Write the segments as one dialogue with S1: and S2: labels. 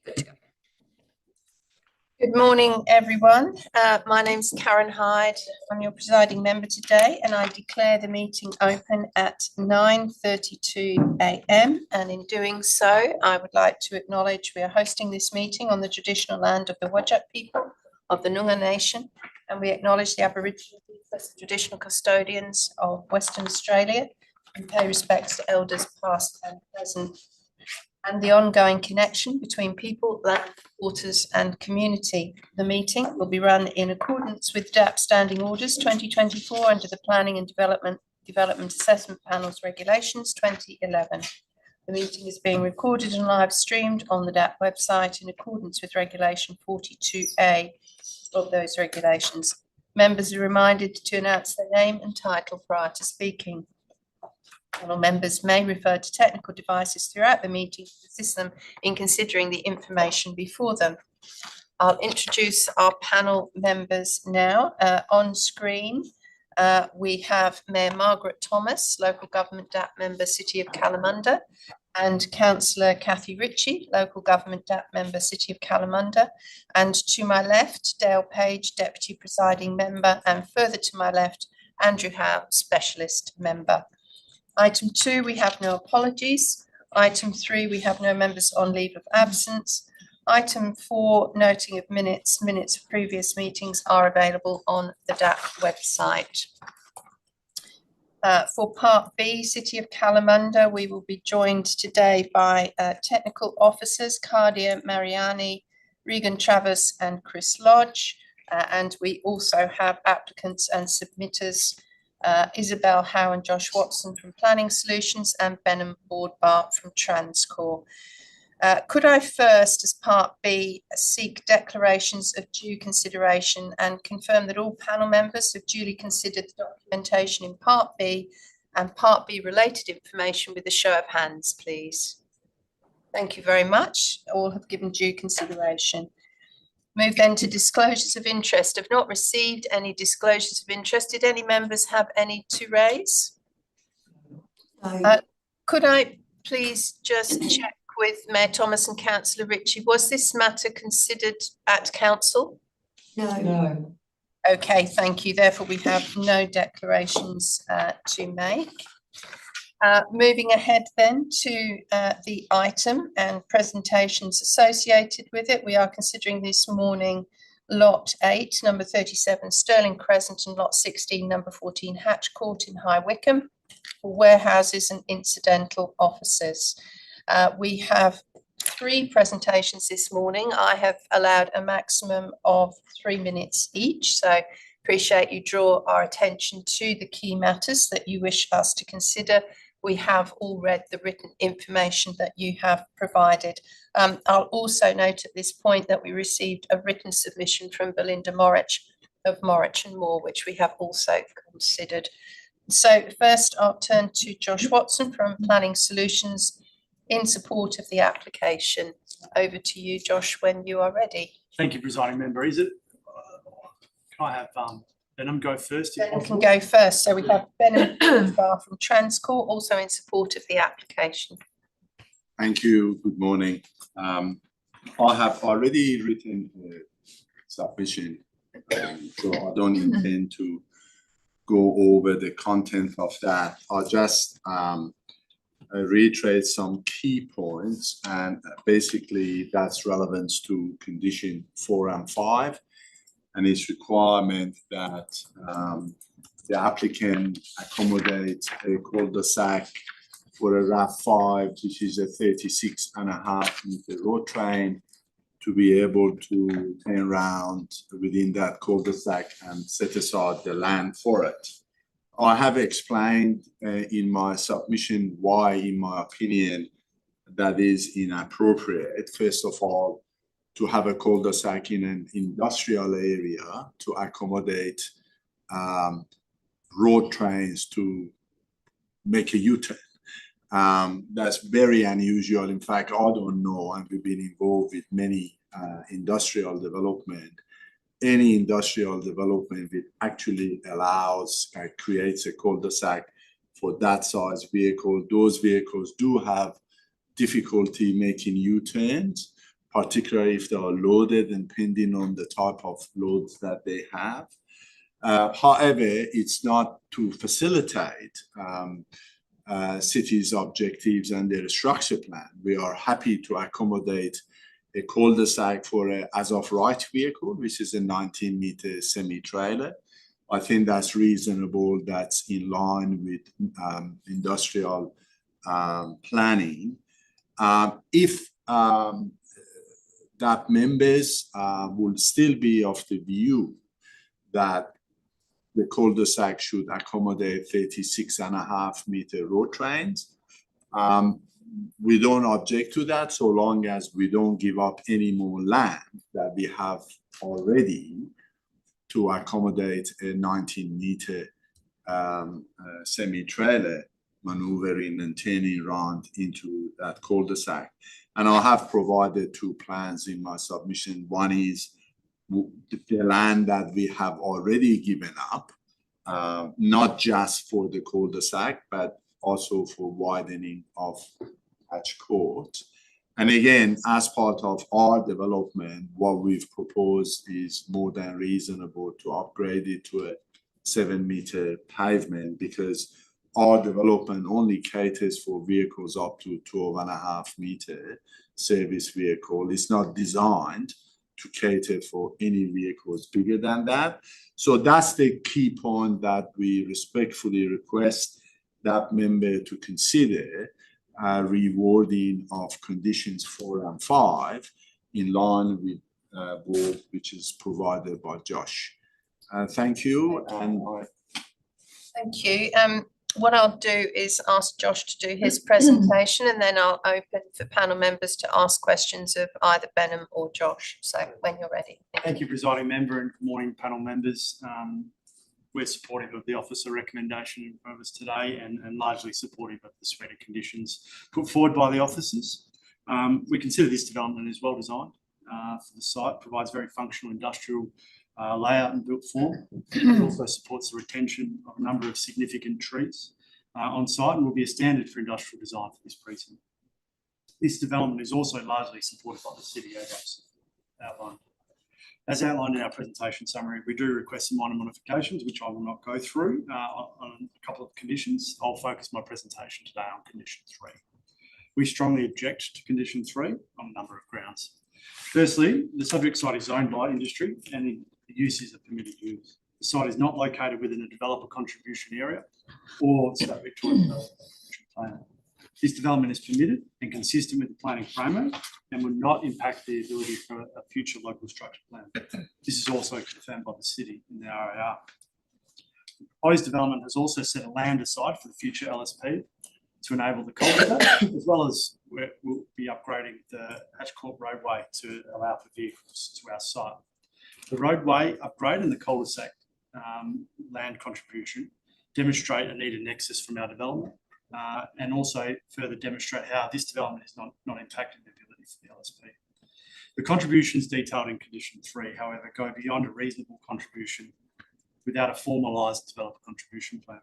S1: Good morning, everyone. My name's Karen Hyde. I'm your presiding member today, and I declare the meeting open at 9:32 a.m. And in doing so, I would like to acknowledge we are hosting this meeting on the traditional land of the MODAP people of the Noongar Nation, and we acknowledge the Aboriginal people as the traditional custodians of Western Australia and pay respects to elders past and present, and the ongoing connection between people, land, waters and community. The meeting will be run in accordance with DAP Standing Orders 2024 under the Planning and Development Assessment Panel's Regulations 2011. The meeting is being recorded and live streamed on the DAP website in accordance with Regulation 42A of those regulations. Members are reminded to announce their name and title prior to speaking. Panel members may refer to technical devices throughout the meeting to assist them in considering the information before them. I'll introduce our panel members now. On screen, we have Mayor Margaret Thomas, Local Government DAP Member, City of Kalamunda, and Councillor Kathy Ritchie, Local Government DAP Member, City of Kalamunda. And to my left, Dale Page, Deputy Presiding Member, and further to my left, Andrew Howe, Specialist Member. Item 2, we have no apologies. Item 3, we have no members on leave of absence. Item 4, noting of minutes of previous meetings are available on the DAP website. For Part B, City of Kalamunda, we will be joined today by technical officers, Cardia Mariani, Regan Travers and Chris Lodge. And we also have applicants and submitters, Isabel Howe and Josh Watson from Planning Solutions and Benham Boardbar from Transcore. Could I first, as Part B, seek declarations of due consideration and confirm that all panel members have duly considered the documentation in Part B and Part B related information with a show of hands, please? Thank you very much. All have given due consideration. Move then to disclosures of interest. I've not received any disclosures of interest. Did any members have any to raise? No. Could I please just check with Mayor Thomas and Councillor Ritchie, was this matter considered at council? No. Okay, thank you. Therefore, we have no declarations to make. Moving ahead then to the item and presentations associated with it. We are considering this morning Lot 8, number 37 Stirling Crescent, and Lot 16, number 14 Hatch Court in High Wycombe for warehouses and incidental offices. We have 3 presentations this morning. I have allowed a maximum of 3 minutes each, so appreciate you draw our attention to the key matters that you wish us to consider. We have all read the written information that you have provided. I'll also note at this point that we received a written submission from Belinda Morich of Morich and Moore, which we have also considered. So first I'll turn to Josh Watson from Planning Solutions in support of the application. Over to you, Josh, when you are ready.
S2: Thank you, Presiding Member. Is it, can I have Benham go first?
S1: Benham can go first. So we have Benham from Transcore, also in support of the application.
S3: Thank you. Good morning. I have already written a submission, so I don't intend to go over the content of that. I'll just reiterate some key points, and basically that's relevant to condition 4 and 5. And its requirement that the applicant accommodate a cul-de-sac for a RAV5, which is a 36.5 meter road train, to be able to turn around within that cul-de-sac and set aside the land for it. I have explained in my submission why, in my opinion, that is inappropriate. First of all, to have a cul-de-sac in an industrial area to accommodate road trains to make a U-turn. That's very unusual. In fact, I don't know, and we've been involved with many industrial development. Any industrial development that actually allows, creates a cul-de-sac for that size vehicle. Those vehicles do have difficulty making U-turns. particularly if they are loaded and depending on the type of loads that they have. However, it's not to facilitate cities' objectives and their structure plan. We are happy to accommodate a cul-de-sac for a as-of-right vehicle, which is a 19-meter semi-trailer. I think that's reasonable. That's in line with industrial planning. If that members will still be of the view that the cul-de-sac should accommodate 36.5-meter road trains, we don't object to that so long as we don't give up any more land that we have already to accommodate a 19-meter semi-trailer maneuvering and turning around into that cul-de-sac. And I have provided 2 plans in my submission. One is the land that we have already given up, not just for the cul-de-sac, but also for widening of Hatch Court. And again, as part of our development, what we've proposed is more than reasonable to upgrade it to a 7-meter pavement, because our development only caters for vehicles up to 12.5-meter service vehicle. It's not designed to cater for any vehicles bigger than that. So that's the key point that we respectfully request that member to consider rewarding of conditions 4 and 5 in line with board which is provided by Josh. Thank you.
S1: Thank you. What I'll do is ask Josh to do his presentation, and then I'll open for panel members to ask questions of either Benham or Josh. So when you're ready.
S2: Thank you, Presiding Member, and good morning, panel members. We're supportive of the officer recommendation in front of us today, and largely supportive of the suite of conditions put forward by the officers. We consider this development is well designed for the site, provides very functional industrial layout and built form. It also supports the retention of a number of significant trees on site, and will be a standard for industrial design for this precinct. This development is also largely supported by the city, as outlined. As outlined in our presentation summary, we do request some minor modifications, which I will not go through on a couple of conditions. I'll focus my presentation today on condition 3. We strongly object to condition 3 on a number of grounds. Firstly, the subject site is owned by industry and the use is a permitted use. The site is not located within a developer contribution area or subject to a developer plan. This development is permitted and consistent with the planning framework and would not impact the ability for a future local structure plan. This is also confirmed by the city in the RAR. The proposed development has also set a land aside for the future LSP to enable the cul-de-sac, as well as we'll be upgrading the Hatch Court roadway to allow for vehicles to our site. The roadway upgrade and the cul-de-sac land contribution demonstrate a needed nexus from our development, and also further demonstrate how this development is not impacting the ability for the LSP. The contributions detailed in condition 3, however, go beyond a reasonable contribution without a formalised developer contribution plan.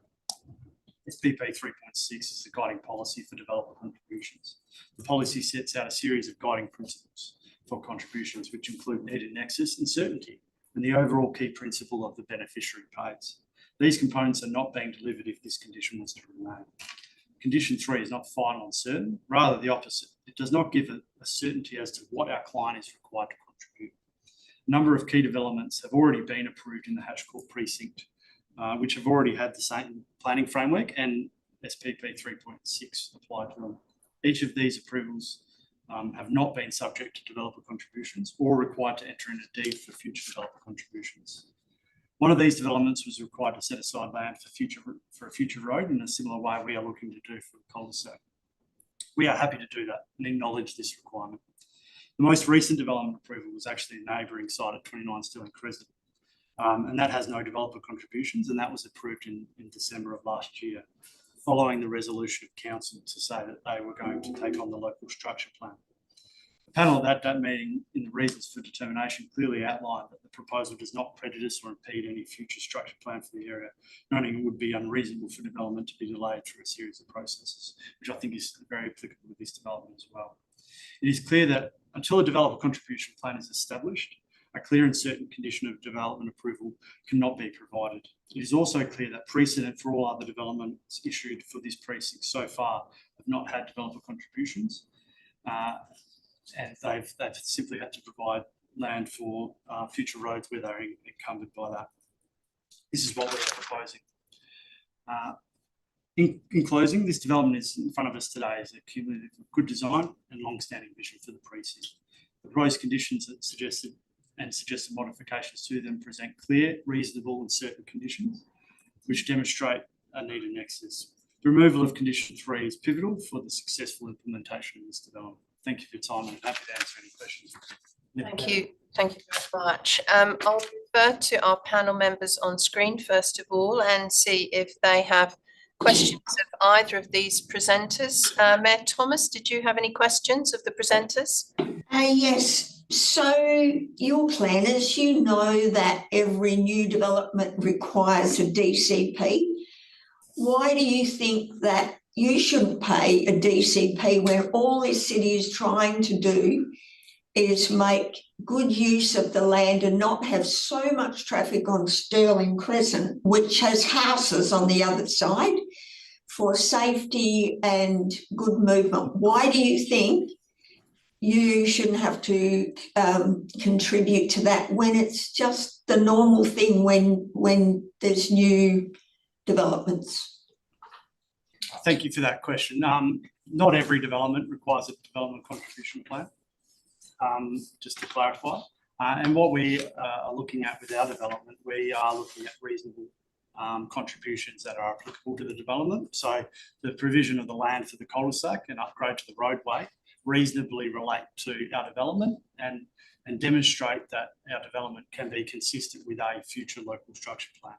S2: SPP 3.6 is the guiding policy for developer contributions. The policy sets out a series of guiding principles for contributions, which include needed nexus and certainty, and the overall key principle of the beneficiary pays. These components are not being delivered if this condition was to remain. Condition 3 is not final and certain, rather the opposite. It does not give a certainty as to what our client is required to contribute. A number of key developments have already been approved in the Hatch Court precinct, which have already had the same planning framework and SPP 3.6 applied to them. Each of these approvals have not been subject to developer contributions or required to enter in a deed for future developer contributions. One of these developments was required to set aside land for a future road in a similar way we are looking to do for the cul-de-sac. We are happy to do that and acknowledge this requirement. The most recent development approval was actually a neighbouring site at 29 Stirling Crescent, and that has no developer contributions, and that was approved in December of last year, following the resolution of council to say that they were going to take on the local structure plan. The panel at that meeting, in the reasons for determination, clearly outlined that the proposal does not prejudice or impede any future structure plan for the area, noting it would be unreasonable for development to be delayed through a series of processes, which I think is very applicable with this development as well. It is clear that until a developer contribution plan is established, a clear and certain condition of development approval cannot be provided. It is also clear that precedent for all other developments issued for this precinct so far have not had developer contributions, and they've simply had to provide land for future roads where they're encumbered by that. This is what we're proposing. In closing, this development is in front of us today is a cumulative of good design and long-standing vision for the precinct. The proposed conditions that suggested modifications to them present clear, reasonable and certain conditions which demonstrate a needed nexus. The removal of condition 3 is pivotal for the successful implementation of this development. Thank you for your time and I'm happy to answer any questions.
S1: Thank you. Thank you very much. I'll refer to our panel members on screen first of all and see if they have questions of either of these presenters. Mayor Thomas, did you have any questions of the presenters?
S4: Yes. So your planners, you know that every new development requires a DCP. Why do you think that you shouldn't pay a DCP when all this city is trying to do is make good use of the land and not have so much traffic on Stirling Crescent, which has houses on the other side, for safety and good movement? Why do you think you shouldn't have to contribute to that when it's just the normal thing when there's new developments?
S2: Thank you for that question. Not every development requires a development contribution plan, just to clarify. And what we are looking at with our development, we are looking at reasonable contributions that are applicable to the development. So the provision of the land for the cul-de-sac and upgrade to the roadway reasonably relate to our development and demonstrate that our development can be consistent with a future local structure plan.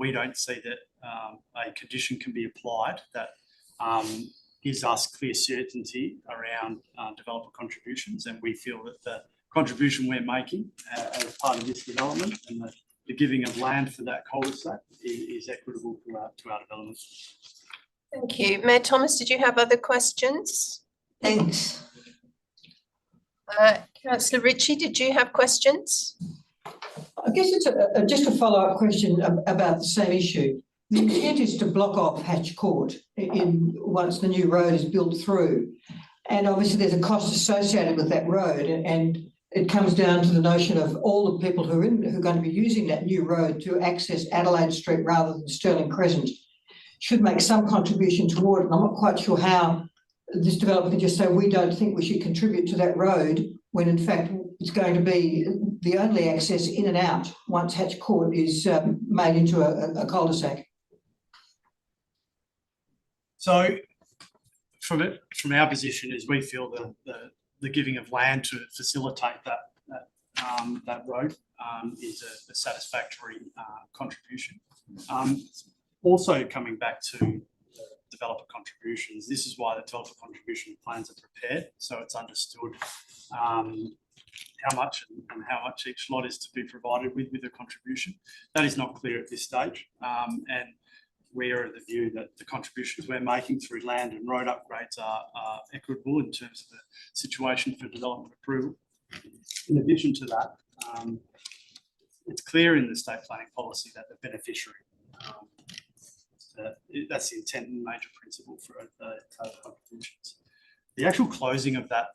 S2: We don't see that a condition can be applied that gives us clear certainty around developer contributions, and we feel that the contribution we're making as part of this development and the giving of land for that cul-de-sac is equitable to our development.
S1: Thank you. Mayor Thomas, did you have other questions?
S4: Thanks.
S1: Councillor Ritchie, did you have questions?
S5: I guess it's just a follow-up question about the same issue. The intent is to block off Hatch Court once the new road is built through. And obviously there's a cost associated with that road, and it comes down to the notion of all the people who are going to be using that new road to access Adelaide Street rather than Stirling Crescent should make some contribution toward it. And I'm not quite sure how this developer can just say, we don't think we should contribute to that road, when in fact it's going to be the only access in and out once Hatch Court is made into a cul-de-sac. So
S2: from our position is we feel that the giving of land to facilitate that road is a satisfactory contribution. Also coming back to developer contributions, this is why the developer contribution plans are prepared, so it's understood how much and how much each lot is to be provided with a contribution. That is not clear at this stage, and we are of the view that the contributions we're making through land and road upgrades are equitable in terms of the situation for development approval. In addition to that, it's clear in the state planning policy that the beneficiary, that's the intent and major principle for contributions. The actual closing of that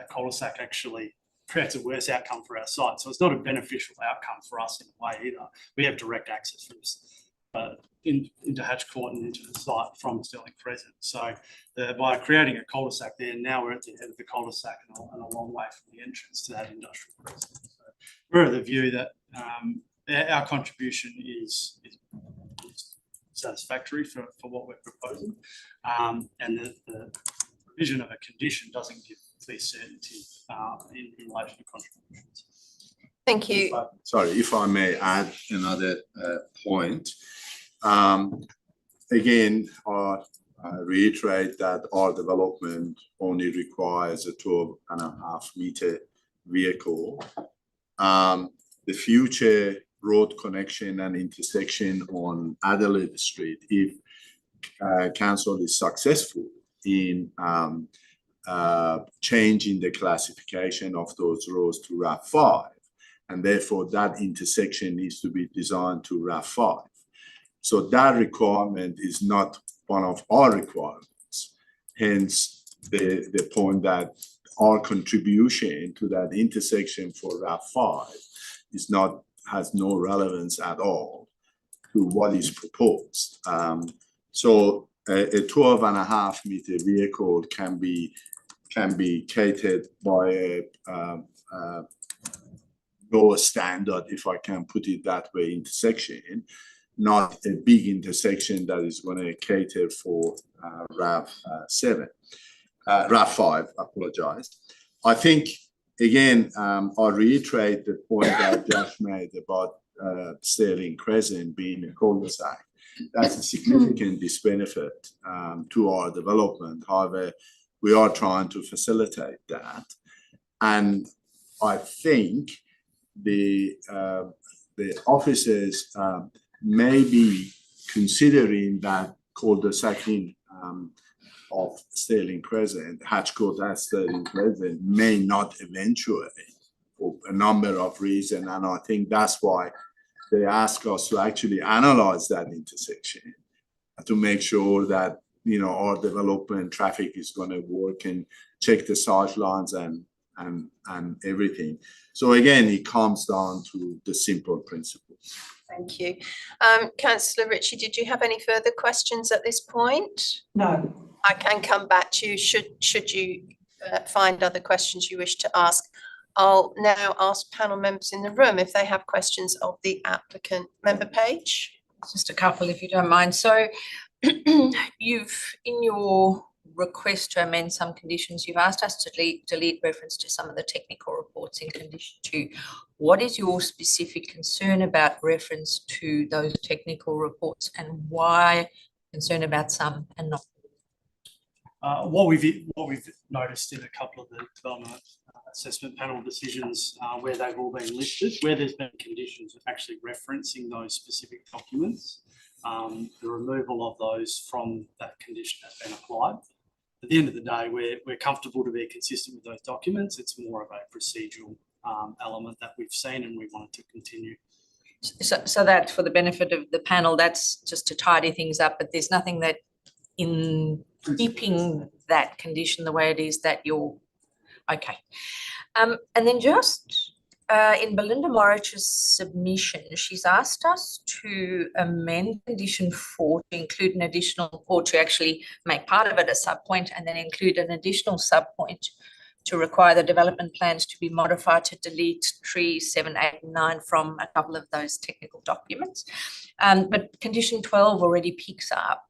S2: cul-de-sac actually creates a worse outcome for our site. So it's not a beneficial outcome for us in a way either. We have direct access from into Hatch Court and into the site from Stirling Crescent. So by creating a cul-de-sac there, now we're at the head of the cul-de-sac and a long way from the entrance to that industrial crescent. So we're of the view that our contribution is satisfactory for what we're proposing, and the provision of a condition doesn't give clear certainty in relation to contributions.
S1: Thank you.
S3: Sorry, if I may add another point. Again, I reiterate that our development only requires a 12.5 meter vehicle. The future road connection and intersection on Adelaide Street, if council is successful in changing the classification of those roads to RAV5, and therefore that intersection needs to be designed to RAV5. So that requirement is not one of our requirements. Hence, the point that our contribution to that intersection for RAV5 has no relevance at all to what is proposed. So a 12.5 meter vehicle can be catered by a lower standard, if I can put it that way, intersection, not a big intersection that is going to cater for RAV5, I apologize. I think, again, I'll reiterate the point that Josh made about Sterling Crescent being a cul-de-sac. That's a significant disbenefit to our development. However, we are trying to facilitate that. And I think the officers may be considering that cul-de-sacing of Sterling Crescent, Hatch Court at Sterling Crescent, may not eventuate for a number of reasons. And I think that's why they ask us to actually analyze that intersection to make sure that, you know, our development traffic is going to work and check the sidelines and everything. So again, it comes down to the simple principles.
S1: Thank you. Councillor Ritchie, did you have any further questions at this point?
S5: No.
S1: I can come back to you should you find other questions you wish to ask. I'll now ask panel members in the room if they have questions of the applicant. Member Page?
S6: Just a couple, if you don't mind. So you've, in your request to amend some conditions, you've asked us to delete reference to some of the technical reports in condition 2. What is your specific concern about reference to those technical reports, and why concern about some and not?
S2: What we've noticed in a couple of the development assessment panel decisions where they've all been listed, where there's been conditions actually referencing those specific documents, the removal of those from that condition has been applied. At the end of the day, we're comfortable to be consistent with those documents. It's more of a procedural element that we've seen, and we wanted to continue.
S6: So that, for the benefit of the panel, that's just to tidy things up, but there's nothing that in keeping that condition the way it is that you're okay. And then just in Belinda Morich's submission, she's asked us to amend condition 4 to include an additional, or to actually make part of it a subpoint and then include an additional subpoint to require the development plans to be modified to delete trees 7, 8, and 9 from a couple of those technical documents. But condition 12 already picks up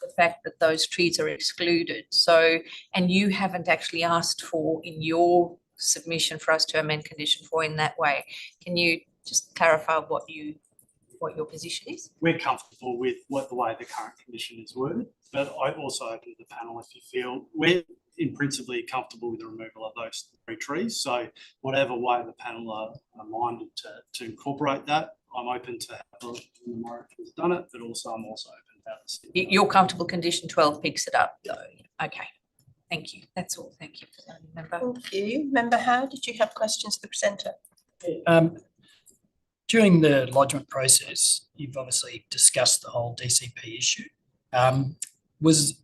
S6: the fact that those trees are excluded. So, and you haven't actually asked for in your submission for us to amend condition 4 in that way. Can you just clarify what your position is?
S2: We're comfortable with the way the current condition is worded, but I also open to the panel if you feel we're in principle comfortable with the removal of those 3 trees. So whatever way the panel are minded to incorporate that, I'm open to how the Morich has done it, but also I'm also open to how the city.
S6: You're comfortable condition 12 picks it up though? Okay. Thank you. That's all. Thank you for that, Member.
S1: Thank you. Member Howe, did you have questions for the presenter?
S7: During the lodgement process, you've obviously discussed the whole DCP issue. Was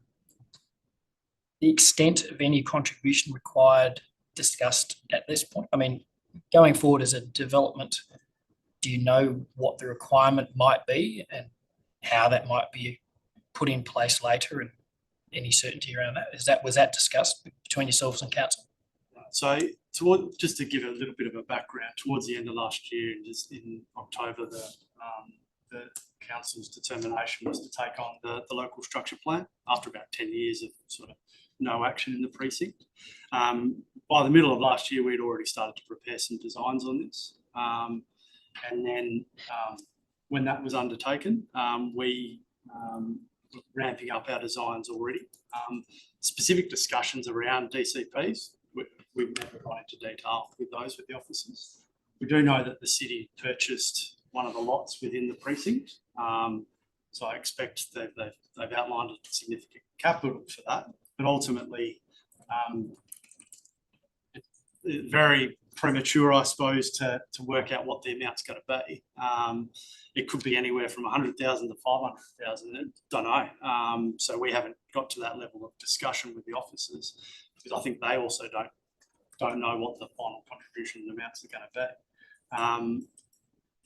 S7: the extent of any contribution required discussed at this point? I mean, going forward as a development, do you know what the requirement might be and how that might be put in place later, and any certainty around that? Was that discussed between yourselves and council?
S2: So just to give a little bit of a background, towards the end of last year, just in October, the council's determination was to take on the local structure plan after about 10 years of sort of no action in the precinct. By the middle of last year, we'd already started to prepare some designs on this. And then when that was undertaken, we were ramping up our designs already. Specific discussions around DCPs, we've never gone into detail with those with the officers. We do know that the city purchased one of the lots within the precinct. So I expect they've outlined a significant capital for that. But ultimately, Very premature, I suppose, to work out what the amount's going to be. It could be anywhere from 100,000 to 500,000. Don't know. So we haven't got to that level of discussion with the officers, because I think they also don't know what the final contribution amounts are going to be.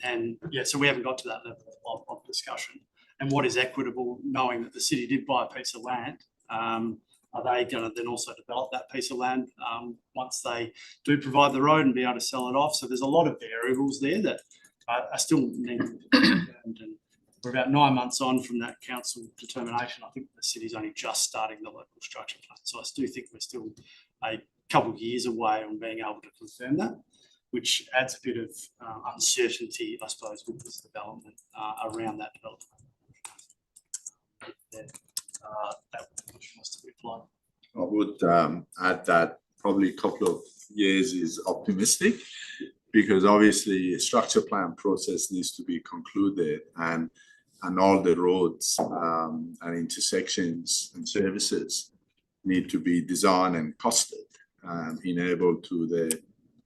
S2: And yeah, so we haven't got to that level of discussion. And what is equitable, knowing that the city did buy a piece of land? Are they going to then also develop that piece of land once they do provide the road and be able to sell it off? So there's a lot of variables there that are still needing to be confirmed. And we're about 9 months on from that council determination. I think the city's only just starting the local structure plan. So I do think we're still a couple of years away on being able to confirm that, which adds a bit of uncertainty, I suppose, with this development around that development. That was to be applied.
S3: I would add that probably a couple of years is optimistic, because obviously a structure plan process needs to be concluded, and all the roads and intersections and services need to be designed and costed and enable to the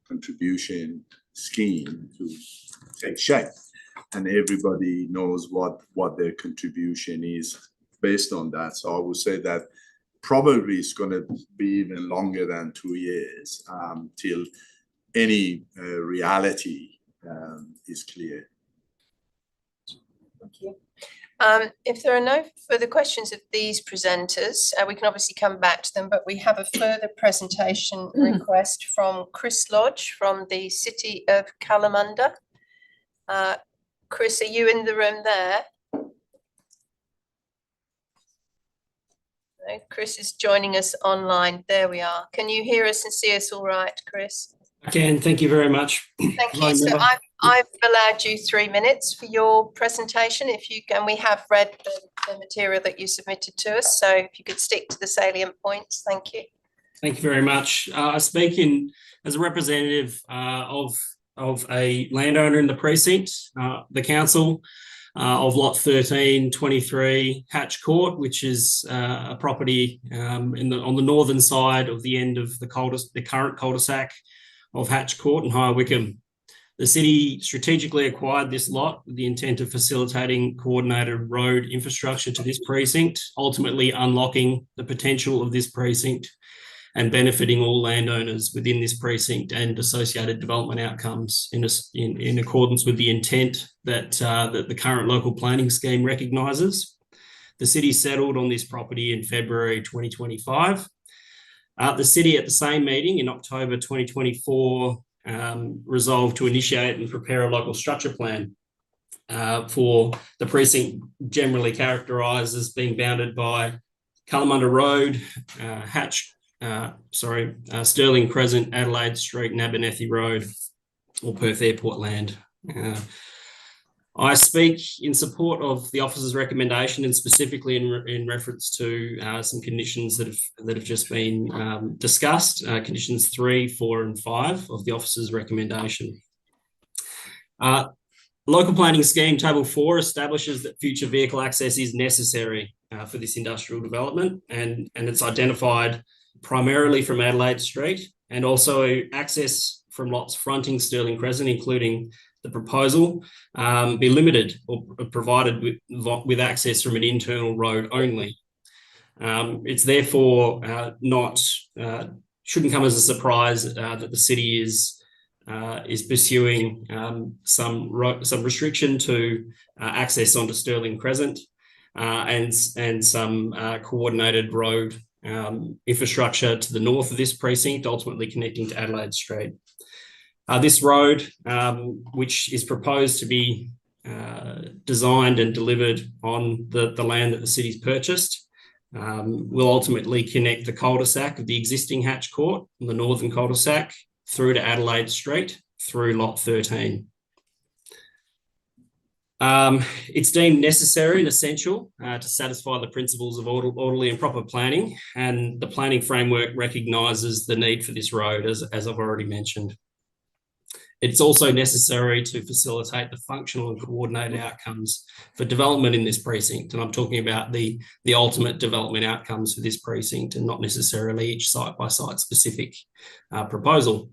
S3: contribution scheme to take shape, and everybody knows what their contribution is based on that. So I would say that probably it's going to be even longer than 2 years till any reality is clear.
S1: Thank you. If there are no further questions of these presenters, we can obviously come back to them, but we have a further presentation request from Chris Lodge from the City of Kalamunda. Chris, are you in the room there? No, Chris is joining us online. There we are. Can you hear us and see us all right, Chris?
S8: I can. Thank you very much.
S1: Thank you. So I've allowed you 3 minutes for your presentation. If you can, we have read the material that you submitted to us. So if you could stick to the salient points, thank you.
S8: Thank you very much. I speak as a representative of a landowner in the precinct, the council of lot 1323 Hatch Court, which is a property on the northern side of the end of the current cul-de-sac of Hatch Court and High Wycombe. The city strategically acquired this lot with the intent of facilitating coordinated road infrastructure to this precinct, ultimately unlocking the potential of this precinct and benefiting all landowners within this precinct and associated development outcomes in accordance with the intent that the current local planning scheme recognises. The city settled on this property in February 2025. The city at the same meeting in October 2024 resolved to initiate and prepare a local structure plan for the precinct, generally characterised as being bounded by Kalamunda Road, Stirling Crescent, Adelaide Street, and Abernethy Road, or Perth Airport land. I speak in support of the officer's recommendation, and specifically in reference to some conditions that have just been discussed, conditions 3, 4, and 5 of the officer's recommendation. Local planning scheme table 4 establishes that future vehicle access is necessary for this industrial development, and it's identified primarily from Adelaide Street, and also access from lots fronting Stirling Crescent, including the proposal, be limited or provided with access from an internal road only. It's therefore shouldn't come as a surprise that the city is pursuing some restriction to access onto Stirling Crescent and some coordinated road infrastructure to the north of this precinct, ultimately connecting to Adelaide Street. This road, which is proposed to be designed and delivered on the land that the city's purchased, will ultimately connect the cul-de-sac of the existing Hatch Court, the northern cul-de-sac, through to Adelaide Street, through lot 13. It's deemed necessary and essential to satisfy the principles of orderly and proper planning, and the planning framework recognises the need for this road, as I've already mentioned. It's also necessary to facilitate the functional and coordinated outcomes for development in this precinct. And I'm talking about the ultimate development outcomes for this precinct and not necessarily each site-by-site specific proposal.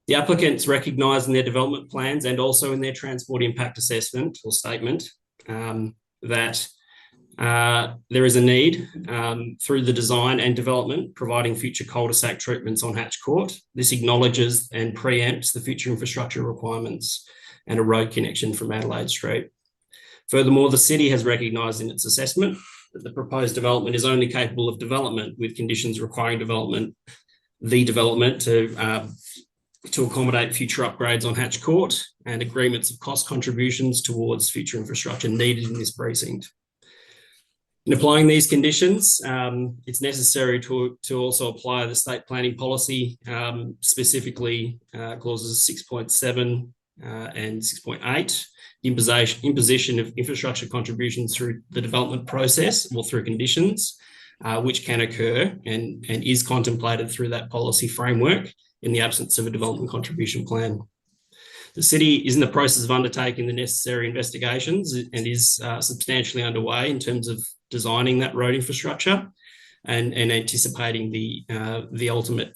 S8: The applicants recognise in their development plans and also in their transport impact assessment or statement that there is a need through the design and development providing future cul-de-sac treatments on Hatch Court. This acknowledges and preempts the future infrastructure requirements and a road connection from Adelaide Street. Furthermore, the city has recognised in its assessment that the proposed development is only capable of development with conditions requiring the development to accommodate future upgrades on Hatch Court and agreements of cost contributions towards future infrastructure needed in this precinct. In applying these conditions, it's necessary to also apply the state planning policy, specifically clauses 6.7 and 6.8, imposition of infrastructure contributions through the development process or through conditions, which can occur and is contemplated through that policy framework in the absence of a development contribution plan. The city is in the process of undertaking the necessary investigations and is substantially underway in terms of designing that road infrastructure and anticipating the ultimate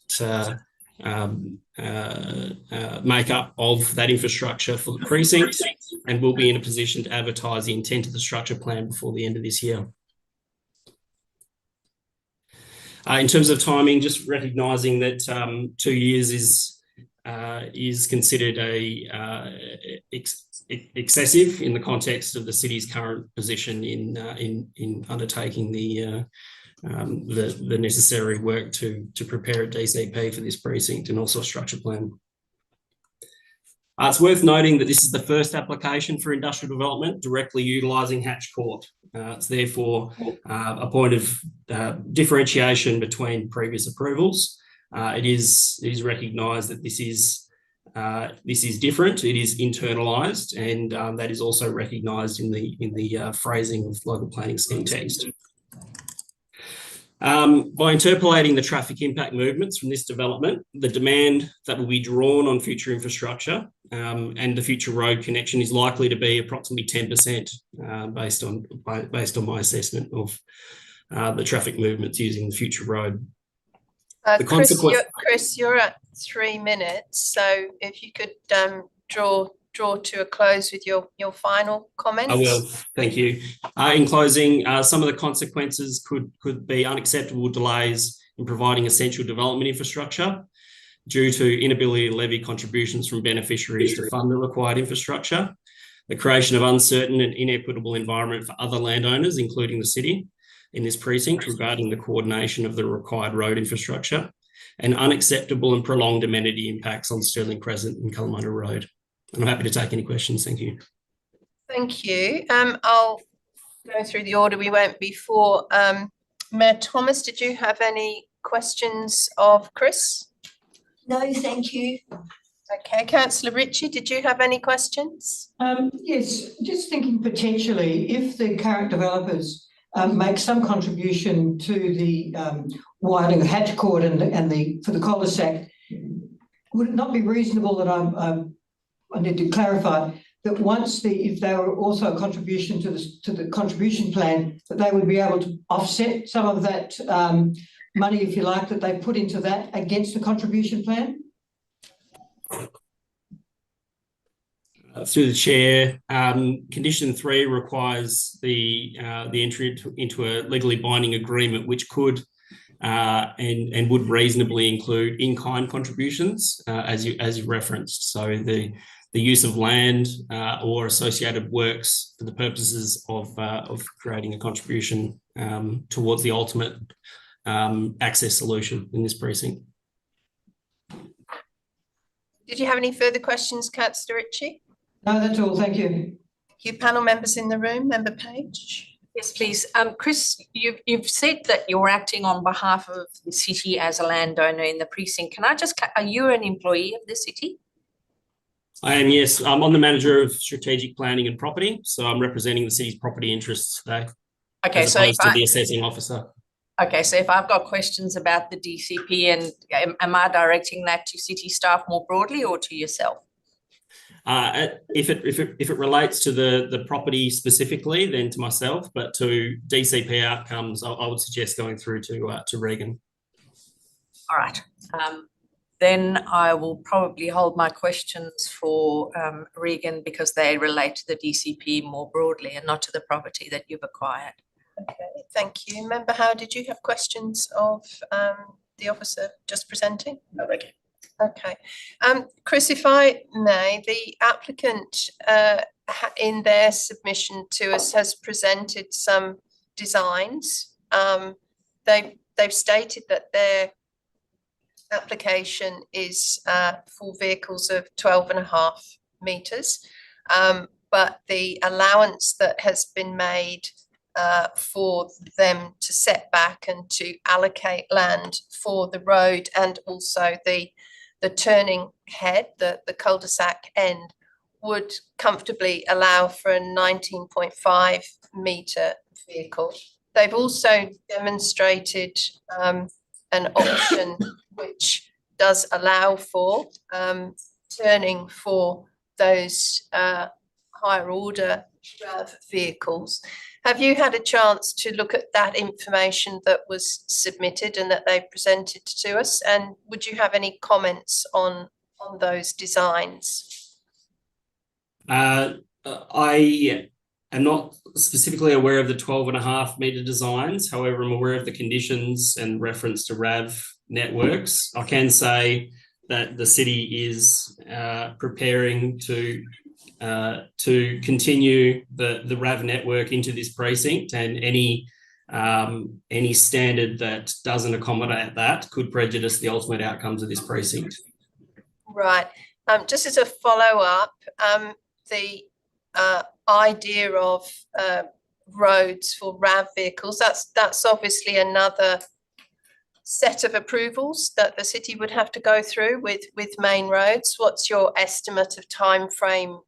S8: makeup of that infrastructure for the precinct, and will be in a position to advertise the intent of the structure plan before the end of this year. In terms of timing, just recognising that 2 years is considered excessive in the context of the city's current position in undertaking the necessary work to prepare a DCP for this precinct and also a structure plan. It's worth noting that this is the first application for industrial development directly utilising Hatch Court. It's therefore a point of differentiation between previous approvals. It is recognised that this is different. It is internalised, and that is also recognised in the phrasing of local planning scheme text. By interpolating the traffic impact movements from this development, the demand that will be drawn on future infrastructure and the future road connection is likely to be approximately 10% based on my assessment of the traffic movements using the future road.
S1: Chris, you're at 3 minutes, so if you could draw to a close with your final comments.
S8: I will, thank you. In closing, some of the consequences could be unacceptable delays in providing essential development infrastructure due to inability to levy contributions from beneficiaries to fund the required infrastructure, the creation of uncertain and inequitable environment for other landowners, including the city, in this precinct regarding the coordination of the required road infrastructure, and unacceptable and prolonged amenity impacts on Stirling Crescent and Kalamunda Road. And I'm happy to take any questions. Thank you.
S1: Thank you. I'll go through the order we went before. Mayor Thomas, did you have any questions of Chris?
S4: No, thank you.
S1: Okay, Councillor Ritchie, did you have any questions?
S5: Yes, just thinking potentially if the current developers make some contribution to the widening of Hatch Court and for the cul-de-sac, would it not be reasonable that I need to clarify that once if they were also a contribution to the contribution plan, that they would be able to offset some of that money, if you like, that they put into that against the contribution plan?
S8: Through the chair, condition 3 requires the entry into a legally binding agreement, which could and would reasonably include in-kind contributions, as you referenced. So the use of land or associated works for the purposes of creating a contribution towards the ultimate access solution in this precinct.
S1: Did you have any further questions, Councillor Ritchie?
S5: No, that's all. Thank you.
S1: Thank you. Panel members in the room, Member Page.
S6: Yes, please. Chris, you've said that you're acting on behalf of the city as a landowner in the precinct. Can I just, are you an employee of the city?
S8: I am, yes. I'm the manager of strategic planning and property, so I'm representing the city's property interests today.
S6: Okay,
S8: as opposed to the assessing officer.
S6: Okay, so if I've got questions about the DCP, and am I directing that to city staff more broadly or to yourself?
S8: If it relates to the property specifically, then to myself, but to DCP outcomes, I would suggest going through to Regan.
S6: All right. Then I will probably hold my questions for Regan because they relate to the DCP more broadly and not to the property that you've acquired.
S1: Okay, thank you. Member Howe, did you have questions of the officer just presenting?
S7: No, thank you.
S1: Okay. Chris, if I may, the applicant in their submission to us has presented some designs. They've stated that their application is for vehicles of 12.5 metres, but the allowance that has been made for them to set back and to allocate land for the road and also the turning head, the cul-de-sac end, would comfortably allow for a 19.5 metre vehicle. They've also demonstrated an option which does allow for turning for those higher order RAV vehicles. Have you had a chance to look at that information that was submitted and that they presented to us? And would you have any comments on those designs?
S8: I am not specifically aware of the 12.5 metre designs. However, I'm aware of the conditions and reference to RAV networks. I can say that the city is preparing to continue the RAV network into this precinct, and any standard that doesn't accommodate that could prejudice the ultimate outcomes of this precinct. Right.
S1: Just as a follow-up, the idea of roads for RAV vehicles, that's obviously another set of approvals that the city would have to go through with main roads. What's your estimate of time frame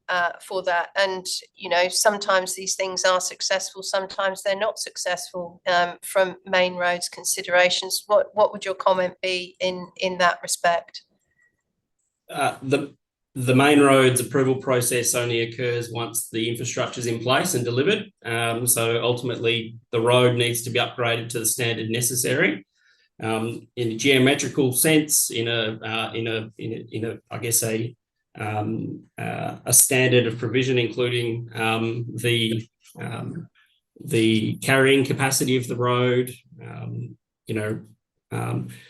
S1: for that? And you know, sometimes these things are successful, sometimes they're not successful from main roads considerations. What would your comment be in that respect?
S8: The main roads approval process only occurs once the infrastructure is in place and delivered. So ultimately, the road needs to be upgraded to the standard necessary. In a geometrical sense, in a I guess a standard of provision, including the carrying capacity of the road,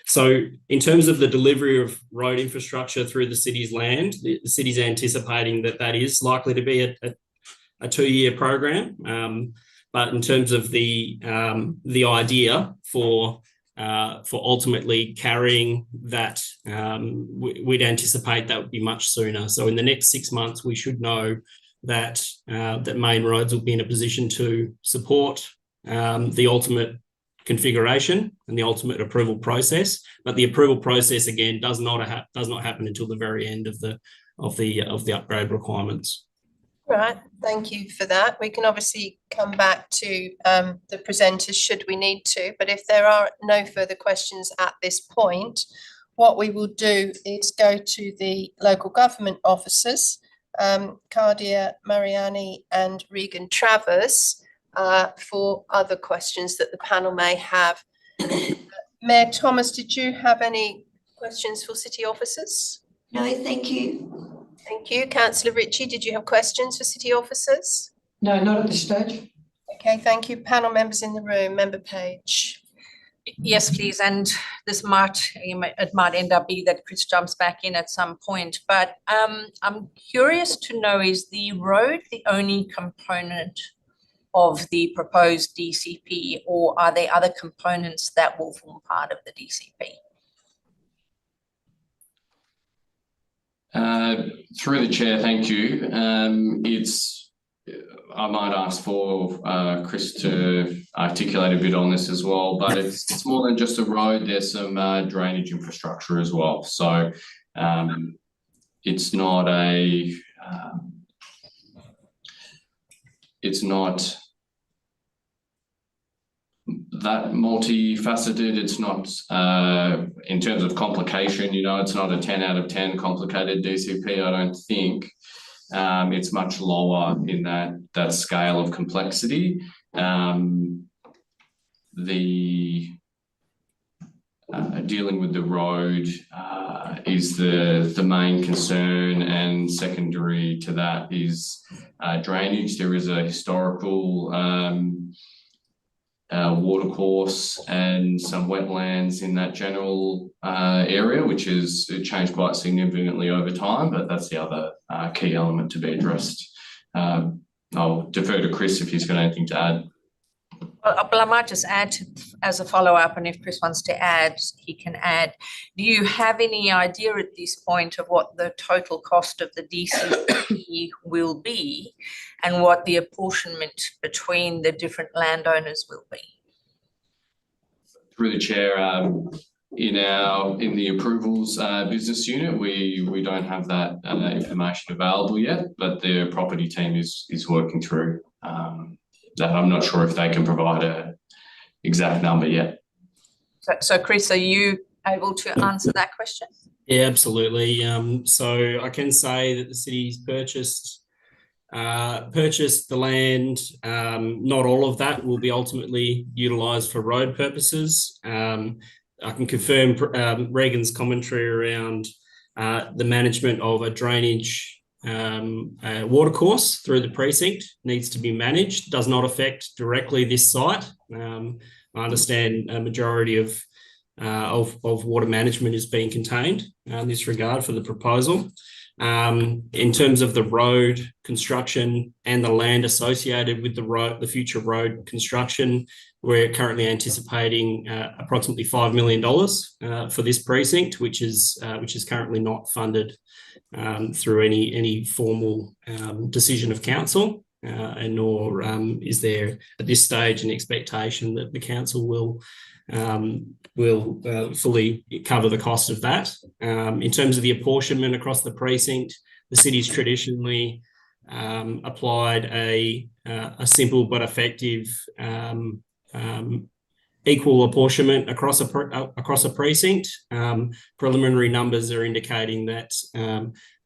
S8: so in terms of the delivery of road infrastructure through the city's land, the city's anticipating that is likely to be a 2-year program. But in terms of the idea for ultimately carrying that, we'd anticipate that would be much sooner. So in the next 6 months, we should know that main roads will be in a position to support the ultimate configuration and the ultimate approval process. But the approval process again does not happen until the very end of the upgrade requirements.
S1: Right, thank you for that. We can obviously come back to the presenters should we need to, but if there are no further questions at this point, what we will do is go to the local government officers, Kadia Mariani and Regan Travers, for other questions that the panel may have. Mayor Thomas, did you have any questions for city officers?
S4: No, thank you.
S1: Thank you. Councillor Ritchie, did you have questions for city officers?
S5: No, not at this stage.
S1: Okay, thank you. Panel members in the room, Member Page.
S6: Yes, please. And this might end up be that Chris jumps back in at some point, but I'm curious to know, is the road the only component of the proposed DCP, or are there other components that will form part of the DCP?
S9: Through the chair, thank you. I might ask for Chris to articulate a bit on this as well, but it's more than just a road. There's some drainage infrastructure as well. So it's not that multifaceted. It's not in terms of complication, it's not a 10 out of 10 complicated DCP, I don't think. it's much lower in that scale of complexity. Dealing with the road is the main concern, and secondary to that is drainage. There is a historical watercourse and some wetlands in that general area, which has changed quite significantly over time, but that's the other key element to be addressed. I'll defer to Chris if he's got anything to add.
S6: Well, I might just add as a follow-up, and if Chris wants to add, he can add. Do you have any idea at this point of what the total cost of the DCP will be and what the apportionment between the different landowners will be?
S9: Through the chair, in the approvals business unit, we don't have that information available yet, but the property team is working through that. I'm not sure if they can provide an exact number yet.
S6: So Chris, are you able to answer that question?
S8: Yeah, absolutely. So I can say that the city's purchased the land. Not all of that will be ultimately utilised for road purposes. I can confirm Regan's commentary around the management of a drainage watercourse through the precinct needs to be managed. Does not affect directly this site. I understand a majority of water management is being contained in this regard for the proposal. In terms of the road construction and the land associated with the future road construction, we're currently anticipating approximately $5 million for this precinct, which is currently not funded through any formal decision of council, and nor is there at this stage an expectation that the council will fully cover the cost of that. In terms of the apportionment across the precinct, the city's traditionally applied a simple but effective equal apportionment across a precinct. Preliminary numbers are indicating that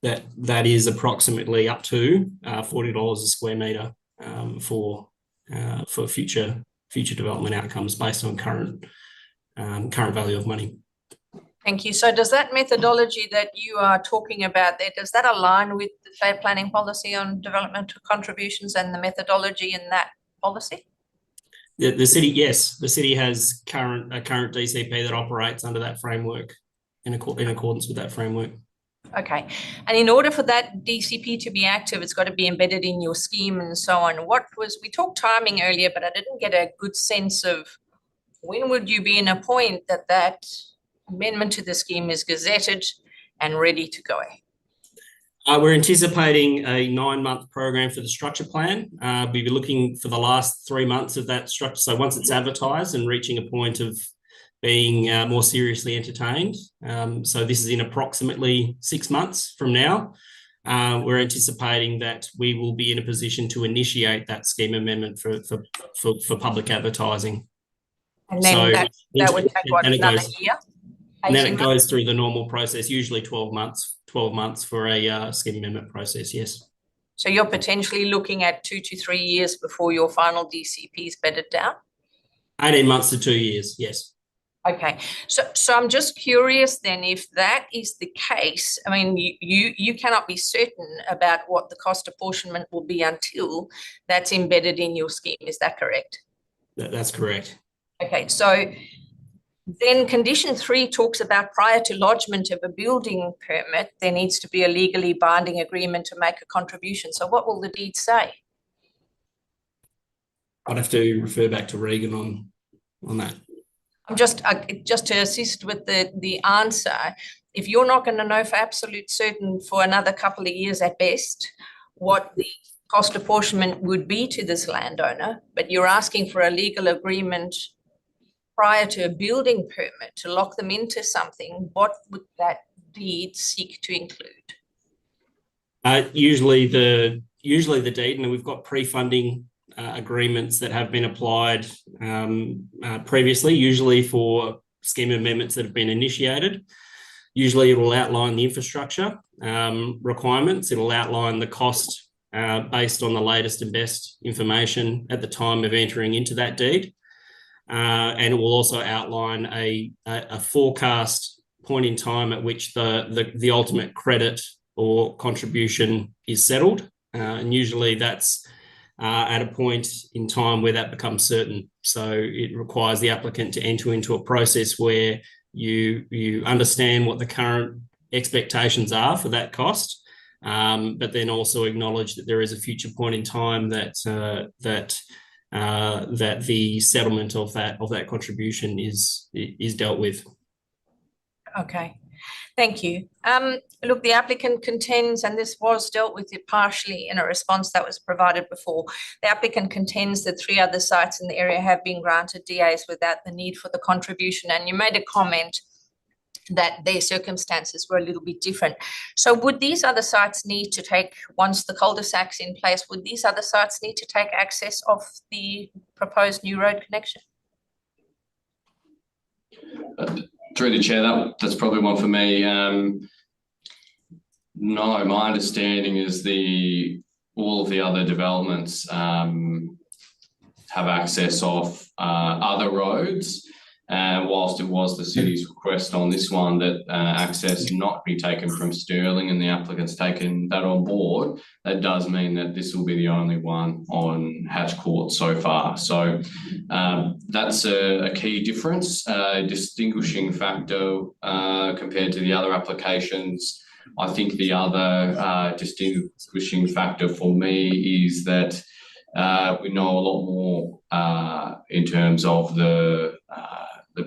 S8: that is approximately up to $40 a square metre for future development outcomes based on current value of money.
S6: Thank you. So does that methodology that you are talking about there, does that align with the state planning policy on developmental contributions and the methodology in that policy?
S8: The city, yes, the city has a current DCP that operates under that framework in accordance with that framework.
S6: Okay. And in order for that DCP to be active, it's got to be embedded in your scheme and so on. We talked timing earlier, but I didn't get a good sense of when would you be in a point that amendment to the scheme is gazetted and ready to go?
S8: We're anticipating a 9-month program for the structure plan. We'll be looking for the last 3 months of that structure. So once it's advertised and reaching a point of being more seriously entertained. So this is in approximately 6 months from now. We're anticipating that we will be in a position to initiate that scheme amendment for public advertising.
S6: And then that would take what, another year?
S8: And then it goes through the normal process, usually 12 months for a scheme amendment process, yes.
S6: So you're potentially looking at 2 to 3 years before your final DCP is bedded down?
S8: 18 months to 2 years, yes.
S6: Okay, so I'm just curious then, if that is the case, I mean, you cannot be certain about what the cost apportionment will be until that's embedded in your scheme, is that correct?
S8: That's correct.
S6: Okay, so then condition 3 talks about prior to lodgement of a building permit, there needs to be a legally binding agreement to make a contribution. So what will the deed say?
S8: I'd have to refer back to Regan on that.
S6: I'm just to assist with the answer, if you're not going to know for absolute certain for another couple of years at best what the cost apportionment would be to this landowner, but you're asking for a legal agreement prior to a building permit to lock them into something, what would that deed seek to include?
S8: Usually the deed, and we've got pre-funding agreements that have been applied previously, usually for scheme amendments that have been initiated. Usually it will outline the infrastructure requirements. It will outline the cost based on the latest and best information at the time of entering into that deed. And it will also outline a forecast point in time at which the ultimate credit or contribution is settled. And usually that's at a point in time where that becomes certain. So it requires the applicant to enter into a process where you understand what the current expectations are for that cost, but then also acknowledge that there is a future point in time that the settlement of that contribution is dealt with.
S6: Okay, thank you. Look, the applicant contends, and this was dealt with partially in a response that was provided before, the applicant contends that 3 other sites in the area have been granted DAs without the need for the contribution, and you made a comment that their circumstances were a little bit different. So would these other sites need to take, once the cul-de-sac's in place, would these other sites need to take access of the proposed new road connection?
S9: Through the chair, that's probably one for me. No, my understanding is all of the other developments have access of other roads. Whilst it was the city's request on this one that access not be taken from Stirling and the applicant's taken that on board, that does mean that this will be the only one on Hatch Court so far. So that's a key difference, a distinguishing factor compared to the other applications. I think the other distinguishing factor for me is that we know a lot more in terms of the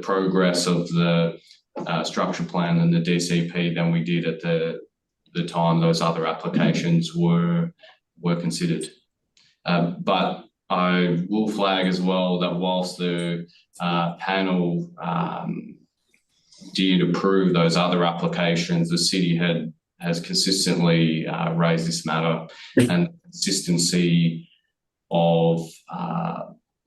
S9: progress of the structure plan and the DCP than we did at the time those other applications were considered. But I will flag as well that whilst the panel did approve those other applications, the city has consistently raised this matter, and consistency of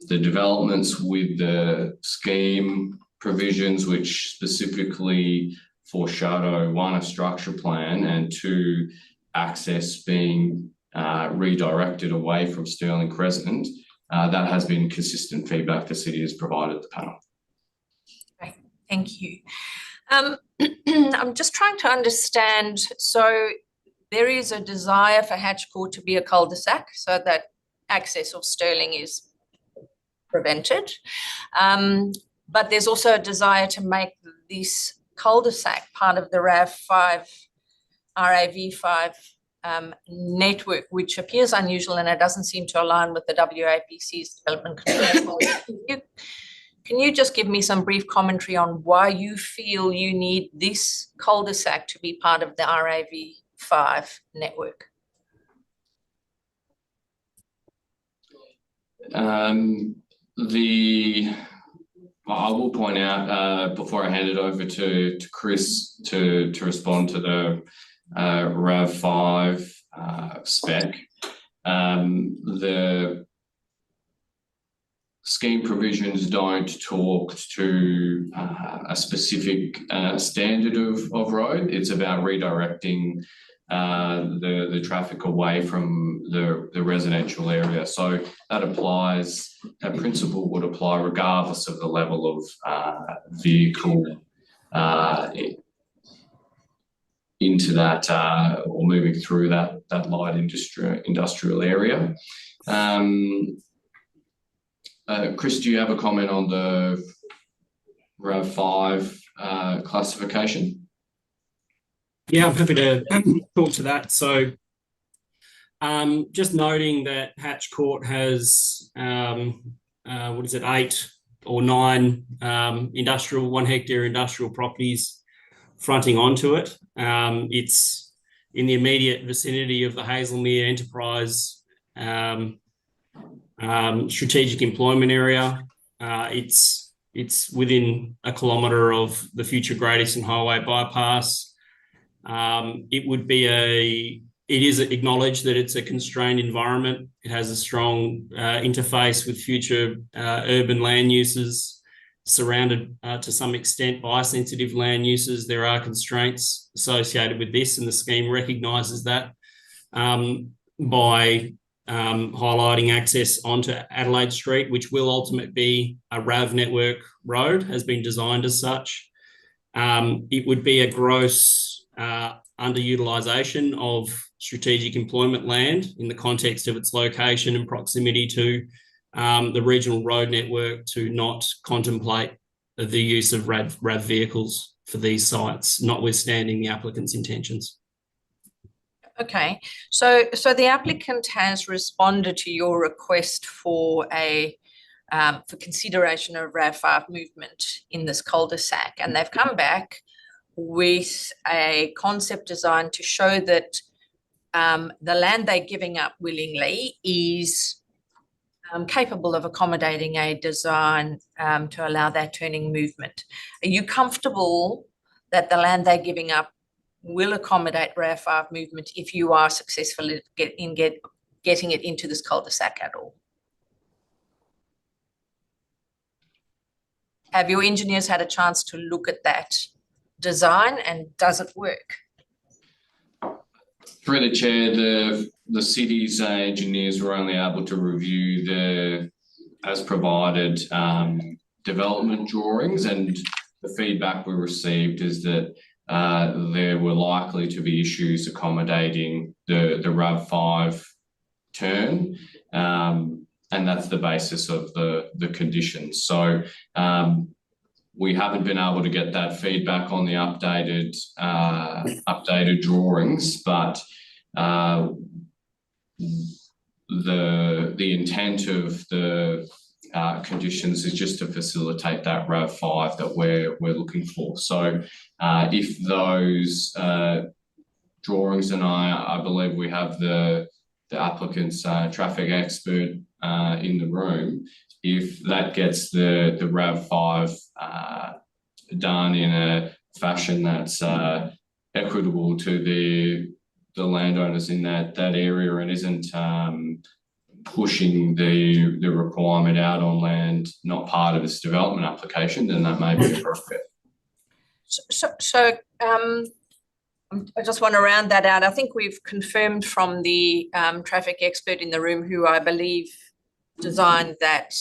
S9: the developments with the scheme provisions, which specifically foreshadow 1, a structure plan, and 2, access being redirected away from Stirling Crescent. That has been consistent feedback the city has provided the panel.
S6: Okay, thank you. I'm just trying to understand, so there is a desire for Hatch Court to be a cul-de-sac so that access of Stirling is prevented. But there's also a desire to make this cul-de-sac part of the RAV5 network, which appears unusual and it doesn't seem to align with the WAPC's development control policy. Can you just give me some brief commentary on why you feel you need this cul-de-sac to be part of the RAV5 network?
S9: I will point out before I hand it over to Chris to respond to the RAV5 spec. The scheme provisions don't talk to a specific standard of road. It's about redirecting the traffic away from the residential area. So that principle would apply regardless of the level of vehicle into that or moving through that light industrial area. Chris, do you have a comment on the RAV5 classification?
S8: Yeah, I'm happy to talk to that. So just noting that Hatch Court has, 8 or 9 industrial, 1 hectare industrial properties fronting onto it. It's in the immediate vicinity of the Hazelmere Enterprise strategic employment area. It's within 1 kilometre of the future Great Eastern Highway bypass. It is acknowledged that it's a constrained environment. It has a strong interface with future urban land uses. surrounded to some extent by sensitive land uses. There are constraints associated with this, and the scheme recognises that by highlighting access onto Adelaide Street, which will ultimately be a RAV network road, has been designed as such. It would be a gross underutilisation of strategic employment land in the context of its location and proximity to the regional road network to not contemplate the use of RAV vehicles for these sites, notwithstanding the applicant's intentions.
S6: Okay, so the applicant has responded to your request for for consideration of RAV5 movement in this cul-de-sac, and they've come back with a concept design to show that the land they're giving up willingly is capable of accommodating a design to allow that turning movement. Are you comfortable that the land they're giving up will accommodate RAV5 movement if you are successful in getting it into this cul-de-sac at all? Have your engineers had a chance to look at that design, and does it work?
S9: Through the chair, the city's engineers were only able to review the as provided development drawings, and the feedback we received is that there were likely to be issues accommodating the RAV5 turn, and that's the basis of the conditions. So we haven't been able to get that feedback on the updated drawings, but the intent of the conditions is just to facilitate that RAV5 that we're looking for. So if those drawings, and I believe we have the applicant's traffic expert in the room, if that gets the RAV5 done in a fashion that's equitable to the landowners in that area and isn't pushing the requirement out on land not part of this development application, then that may be appropriate.
S6: So I just want to round that out. I think we've confirmed from the traffic expert in the room, who I believe designed that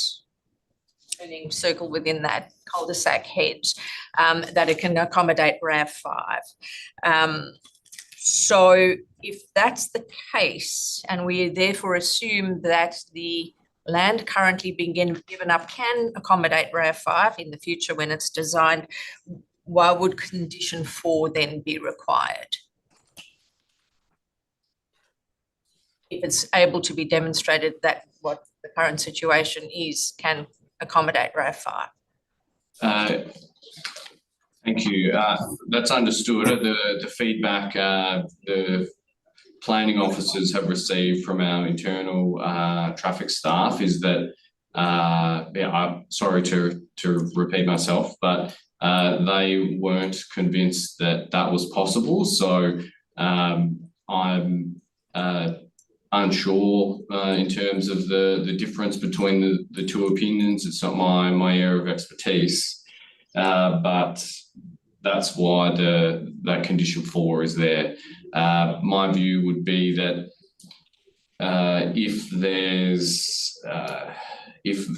S6: turning circle within that cul-de-sac hedge, that it can accommodate RAV5. So if that's the case, and we therefore assume that the land currently being given up can accommodate RAV5 in the future when it's designed, why would condition 4 then be required? If it's able to be demonstrated that what the current situation is can accommodate RAV5.
S9: Thank you. That's understood. The feedback the planning officers have received from our internal traffic staff is that, I'm sorry to repeat myself, but they weren't convinced that that was possible. So I'm unsure in terms of the difference between the two opinions. It's not my area of expertise, but that's why that condition 4 is there. My view would be that if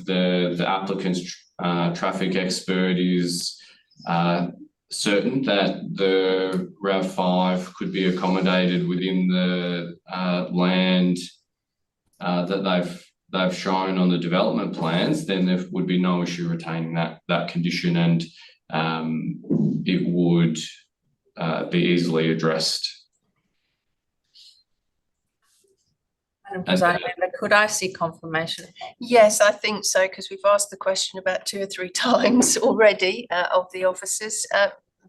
S9: the applicant's traffic expert is certain that the RAV5 could be accommodated within the land that they've shown on the development plans, then there would be no issue retaining that condition, and it would be easily addressed.
S6: Madam Presiding Member, could I see confirmation?
S1: Yes, I think so, because we've asked the question about 2 or 3 times already of the officers.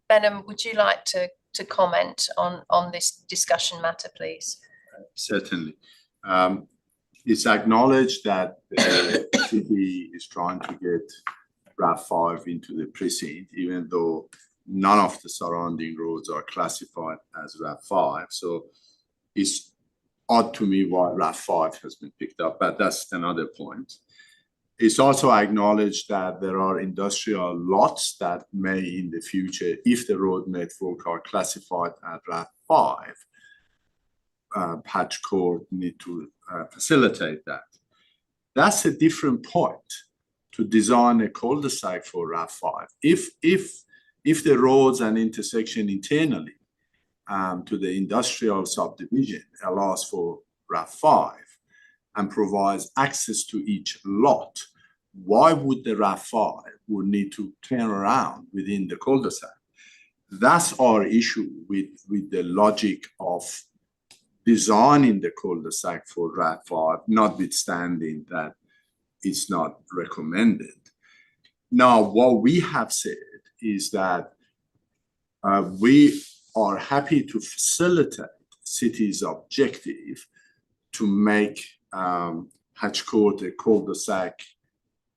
S1: Benham, would you like to comment on this discussion matter, please?
S3: Certainly. It's acknowledged that the city is trying to get RAV5 into the precinct, even though none of the surrounding roads are classified as RAV5. So it's odd to me why RAV5 has been picked up, but that's another point. It's also acknowledged that there are industrial lots that may in the future, if the road network are classified at RAV5, patch cord need to facilitate that. That's a different point to design a cul-de-sac for RAV5. If the roads and intersection internally to the industrial subdivision allows for RAV5 and provides access to each lot, why would the RAV5 would need to turn around within the cul-de-sac? That's our issue with the logic of designing the cul-de-sac for RAV5, notwithstanding that it's not recommended. Now, what we have said is that we are happy to facilitate city's objective to make Hatch Court a cul-de-sac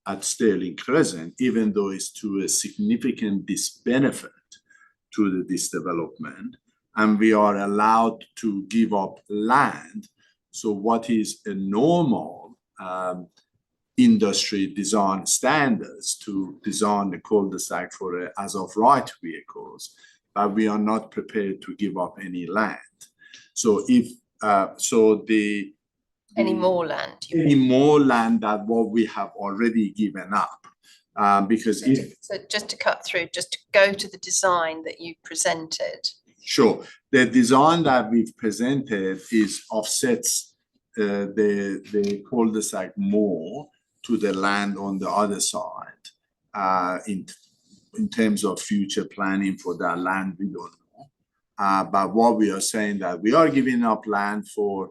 S3: at Sterling Crescent, even though it's to a significant disbenefit to this development, and we are allowed to give up land. So what is a normal industry design standards to design the cul-de-sac for as of right vehicles, but we are not prepared to give up any land. So if
S1: Any more land?
S3: any more land than what we have already given up, because
S1: So just to cut through, just to go to the design that you presented.
S3: Sure, the design that we've presented is offsets the cul-de-sac more to the land on the other side. In terms of future planning for that land, we don't know. But what we are saying that we are giving up land for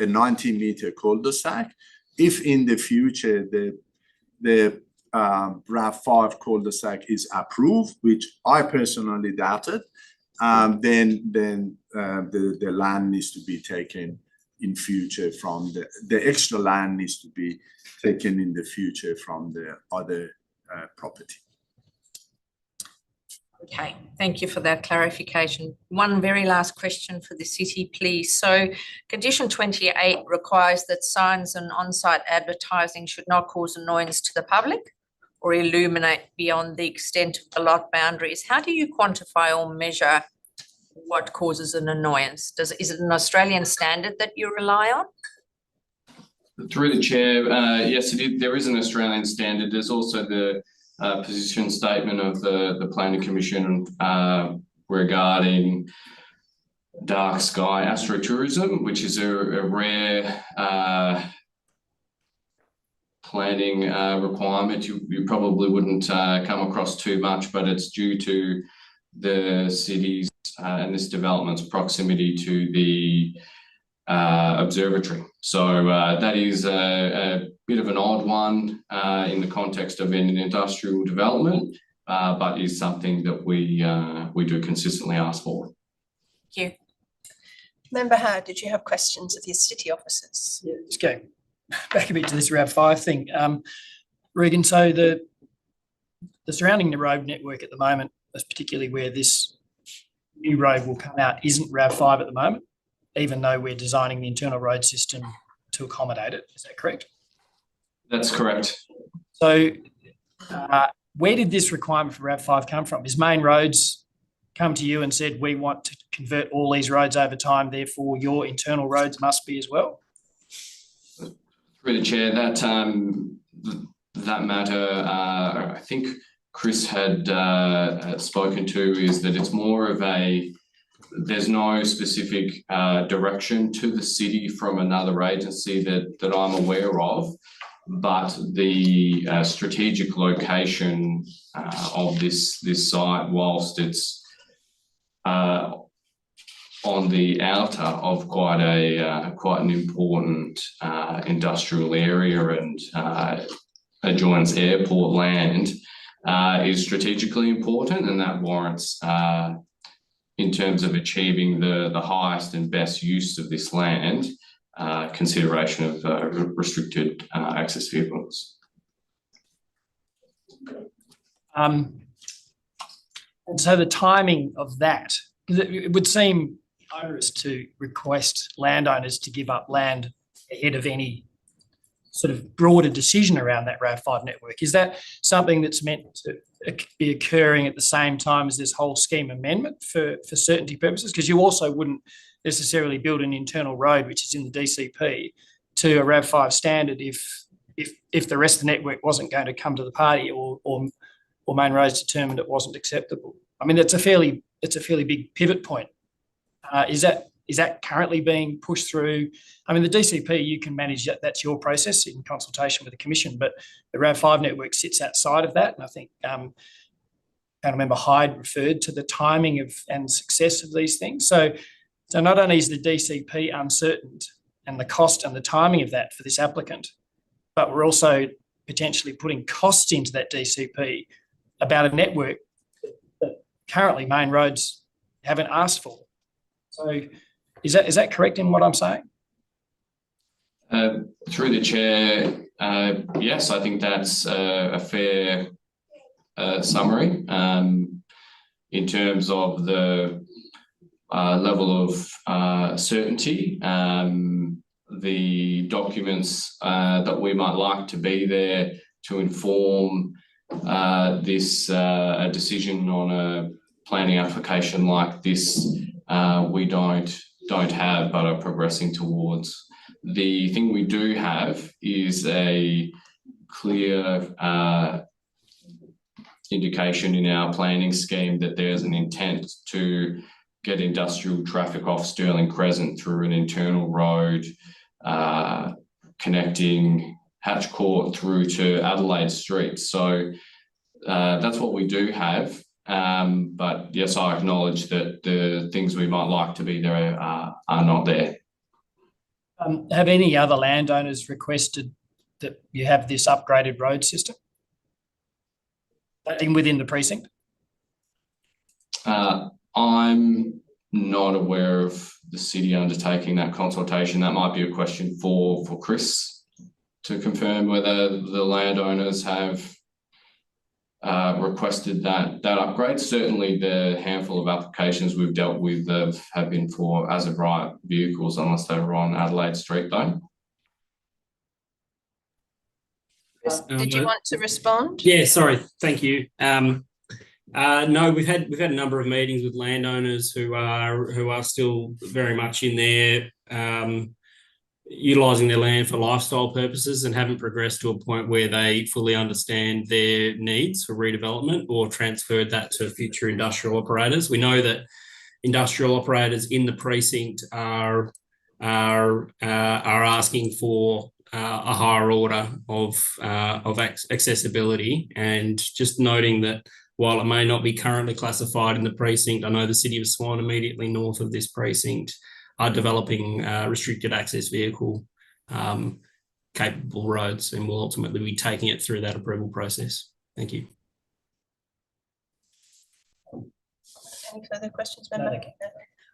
S3: a 90-meter cul-de-sac. If in the future the RAV5 cul-de-sac is approved, which I personally doubted, then the land needs to be taken in future from the extra land needs to be taken in the future from the other property.
S6: Okay, thank you for that clarification. One very last question for the city, please. So condition 28 requires that signs and on-site advertising should not cause annoyance to the public or illuminate beyond the extent of the lot boundaries. How do you quantify or measure what causes an annoyance? Is it an Australian standard that you rely on?
S9: Through the chair, yes, there is an Australian standard. There's also the position statement of the Planning Commission regarding dark sky astrotourism, which is a rare planning requirement. You probably wouldn't come across too much, but it's due to the city's and this development's proximity to the observatory. So that is a bit of an odd one in the context of an industrial development, but is something that we do consistently ask for.
S6: Thank you.
S1: Member Howe, did you have questions of your city officers?
S7: Yeah, just go back a bit to this RAV5 thing. Regan, so the surrounding the road network at the moment, particularly where this new road will come out, isn't RAV5 at the moment, even though we're designing the internal road system to accommodate it. Is that correct?
S9: That's correct.
S7: So where did this requirement for RAV5 come from? Is Main Roads come to you and said, we want to convert all these roads over time, therefore your internal roads must be as well?
S9: Through the chair, that matter, I think Chris had spoken to, is that it's more of there's no specific direction to the city from another agency that I'm aware of, but the strategic location of this site, whilst it's on the outer of quite an important industrial area and adjoins airport land, is strategically important, and that warrants, in terms of achieving the highest and best use of this land, consideration of restricted access vehicles.
S7: And so the timing of that, because it would seem onerous to request landowners to give up land ahead of any sort of broader decision around that RAV5 network? Is that something that's meant to be occurring at the same time as this whole scheme amendment for certainty purposes? Because you also wouldn't necessarily build an internal road, which is in the DCP, to a RAV5 standard if the rest of the network wasn't going to come to the party or Main Roads determined it wasn't acceptable. I mean, it's a fairly big pivot point. Is that currently being pushed through? I mean, the DCP, you can manage that. That's your process in consultation with the Commission, but the RAV5 network sits outside of that. And I think Councilmember Hyde referred to the timing of and success of these things. So not only is the DCP uncertain and the cost and the timing of that for this applicant, but we're also potentially putting costs into that DCP about a network that currently Main Roads haven't asked for. So is that correct in what I'm saying?
S9: Through the chair, yes, I think that's a fair summary. In terms of the level of certainty, the documents that we might like to be there to inform this a decision on a planning application like this, we don't have, but are progressing towards. The thing we do have is a clear indication in our planning scheme that there's an intent to get industrial traffic off Stirling Crescent through an internal road connecting Hatch Court through to Adelaide Street. So that's what we do have. But yes, I acknowledge that the things we might like to be there are not there.
S7: Have any other landowners requested that you have this upgraded road system within the precinct?
S9: I'm not aware of the city undertaking that consultation. That might be a question for Chris to confirm whether the landowners have requested that upgrade. Certainly the handful of applications we've dealt with have been for as of right vehicles, unless they were on Adelaide Street though.
S1: Chris, did you want to respond?
S8: Yeah, sorry, thank you. No, we've had a number of meetings with landowners who are still very much in there, utilising their land for lifestyle purposes and haven't progressed to a point where they fully understand their needs for redevelopment or transferred that to future industrial operators. We know that industrial operators in the precinct are asking for a higher order of accessibility, and just noting that while it may not be currently classified in the precinct, I know the City of Swan immediately north of this precinct are developing restricted access vehicle capable roads, and will ultimately be taking it through that approval process. Thank you.
S1: Any further questions, member?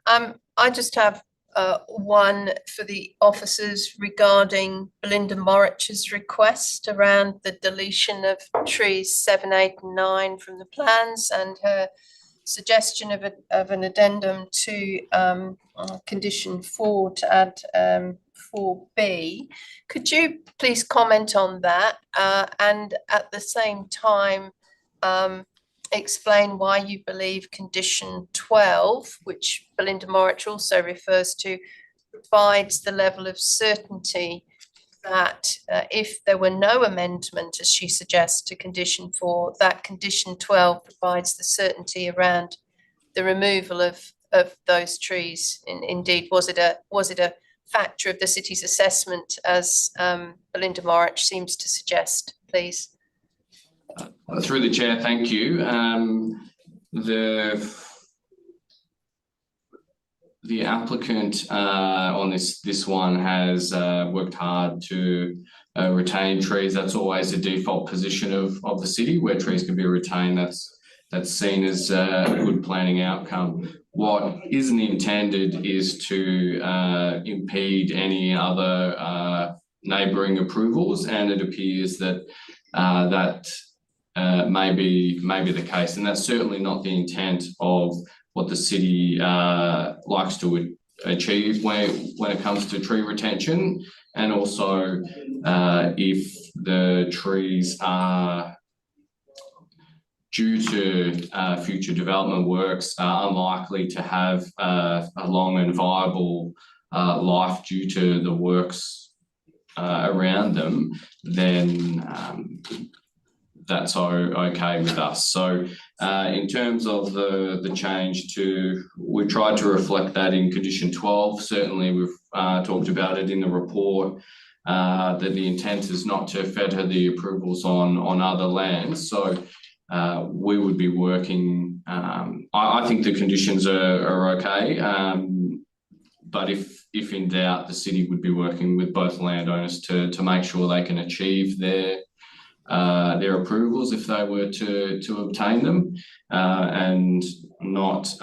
S1: No. I just have one for the officers regarding Belinda Morich's request around the deletion of trees 7, 8 and 9 from the plans, and her suggestion of an addendum to condition 4 to add 4B. Could you please comment on that and at the same time explain why you believe condition 12, which Belinda Morich also refers to, provides the level of certainty that if there were no amendment, as she suggests, to condition 4, that condition 12 provides the certainty around the removal of those trees. Indeed, was it a factor of the city's assessment, as Belinda Morich seems to suggest, please?
S9: Through the chair, thank you. The applicant on this one has worked hard to retain trees. That's always a default position of the city, where trees can be retained. That's seen as a good planning outcome. What isn't intended is to impede any other neighbouring approvals, and it appears that that may be the case, and that's certainly not the intent of what the city likes to achieve when it comes to tree retention, and also if the trees are due to future development works are unlikely to have a long and viable life due to the works around them, then that's okay with us. So in terms of the change we tried to reflect that in condition 12. Certainly we've talked about it in the report, that the intent is not to fetter the approvals on other lands. So we would be working, I think the conditions are okay, but if in doubt, the city would be working with both landowners to make sure they can achieve their approvals if they were to obtain them, and not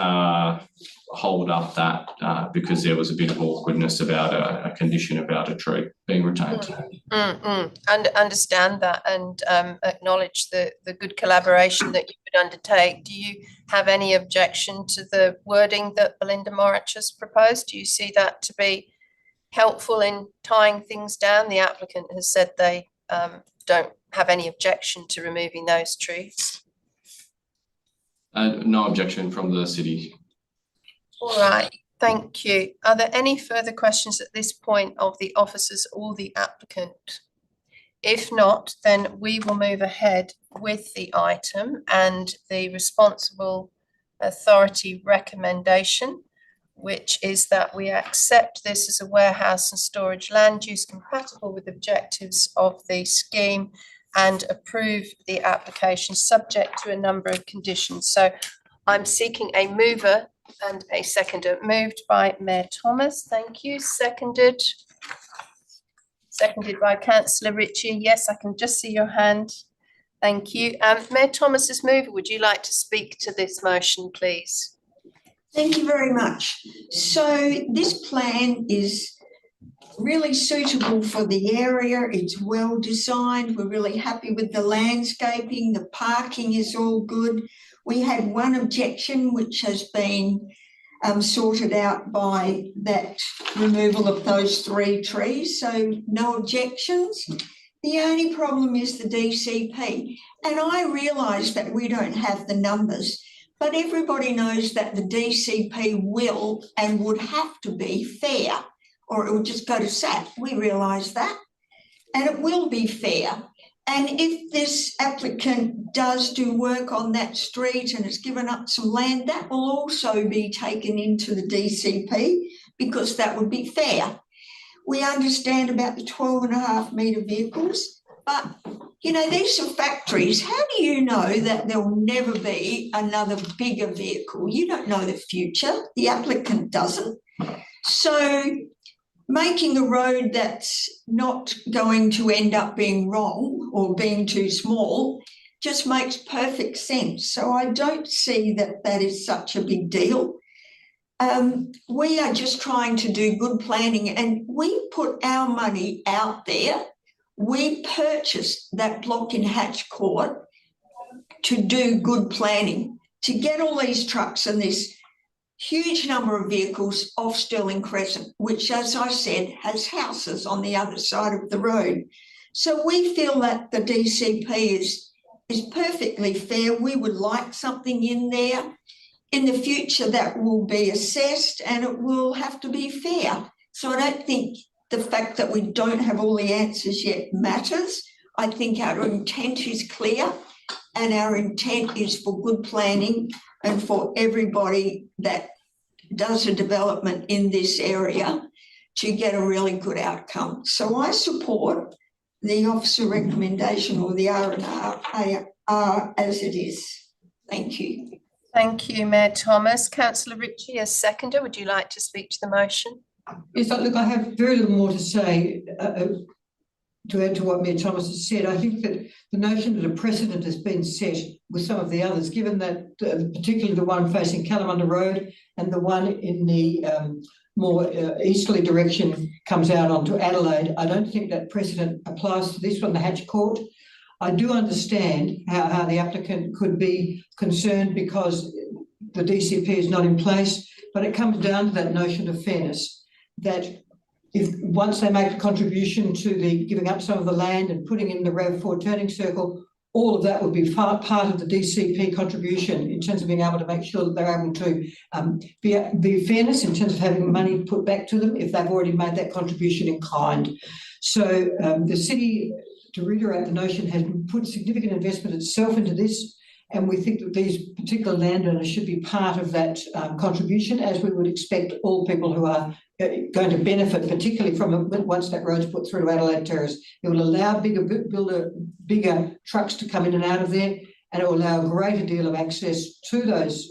S9: hold up that because there was a bit of awkwardness about a condition about a tree being retained.
S1: And understand that, and acknowledge the good collaboration that you would undertake. Do you have any objection to the wording that Belinda Morich has proposed? Do you see that to be helpful in tying things down? The applicant has said they don't have any objection to removing those trees.
S9: No objection from the city.
S1: All right, thank you. Are there any further questions at this point of the officers or the applicant? If not, then we will move ahead with the item and the responsible authority recommendation, which is that we accept this as a warehouse and storage land use compatible with objectives of the scheme and approve the application subject to a number of conditions. So I'm seeking a mover and a seconder. Moved by Mayor Thomas, thank you. Seconded by Councillor Ritchie. Yes, I can just see your hand. Thank you. Mayor Thomas as mover, would you like to speak to this motion, please?
S4: Thank you very much. So this plan is really suitable for the area. It's well designed. We're really happy with the landscaping. The parking is all good. We had one objection, which has been sorted out by that removal of those 3 trees. So no objections. The only problem is the DCP. And I realise that we don't have the numbers, but everybody knows that the DCP will and would have to be fair, or it would just go to SAT. We realise that. And it will be fair. And if this applicant does do work on that street and has given up some land, that will also be taken into the DCP because that would be fair. We understand about the 12.5 metre vehicles, but you know, these are factories. How do you know that there will never be another bigger vehicle? You don't know the future. The applicant doesn't. So making a road that's not going to end up being wrong or being too small just makes perfect sense. So I don't see that that is such a big deal. We are just trying to do good planning, and we put our money out there. We purchased that block in Hatch Court to do good planning, to get all these trucks and this huge number of vehicles off Stirling Crescent, which, as I said, has houses on the other side of the road. So we feel that the DCP is perfectly fair. We would like something in there. In the future, that will be assessed and it will have to be fair. So I don't think the fact that we don't have all the answers yet matters. I think our intent is clear, and our intent is for good planning and for everybody that does a development in this area to get a really good outcome. So I support the officer recommendation, or the R&R as it is. Thank you.
S1: Thank you, Mayor Thomas. Councillor Ritchie, as seconder, would you like to speak to the motion?
S5: Yes, look, I have very little more to say to add to what Mayor Thomas has said. I think that the notion that a precedent has been set with some of the others, given that particularly the one facing Kalamunda Road and the one in the more easterly direction comes out onto Adelaide, I don't think that precedent applies to this one, the Hatch Court. I do understand how the applicant could be concerned because the DCP is not in place, but it comes down to that notion of fairness, that if once they make a contribution to the giving up some of the land and putting in the RAV4 turning circle, all of that would be part of the DCP contribution in terms of being able to make sure that they're able to be fairness in terms of having money put back to them if they've already made that contribution in kind. So the city, to reiterate the notion, has put significant investment itself into this, and we think that these particular landowners should be part of that contribution, as we would expect all people who are going to benefit, particularly from it once that road's put through to Adelaide Terrace. It will allow bigger trucks to come in and out of there, and it will allow a greater deal of access to those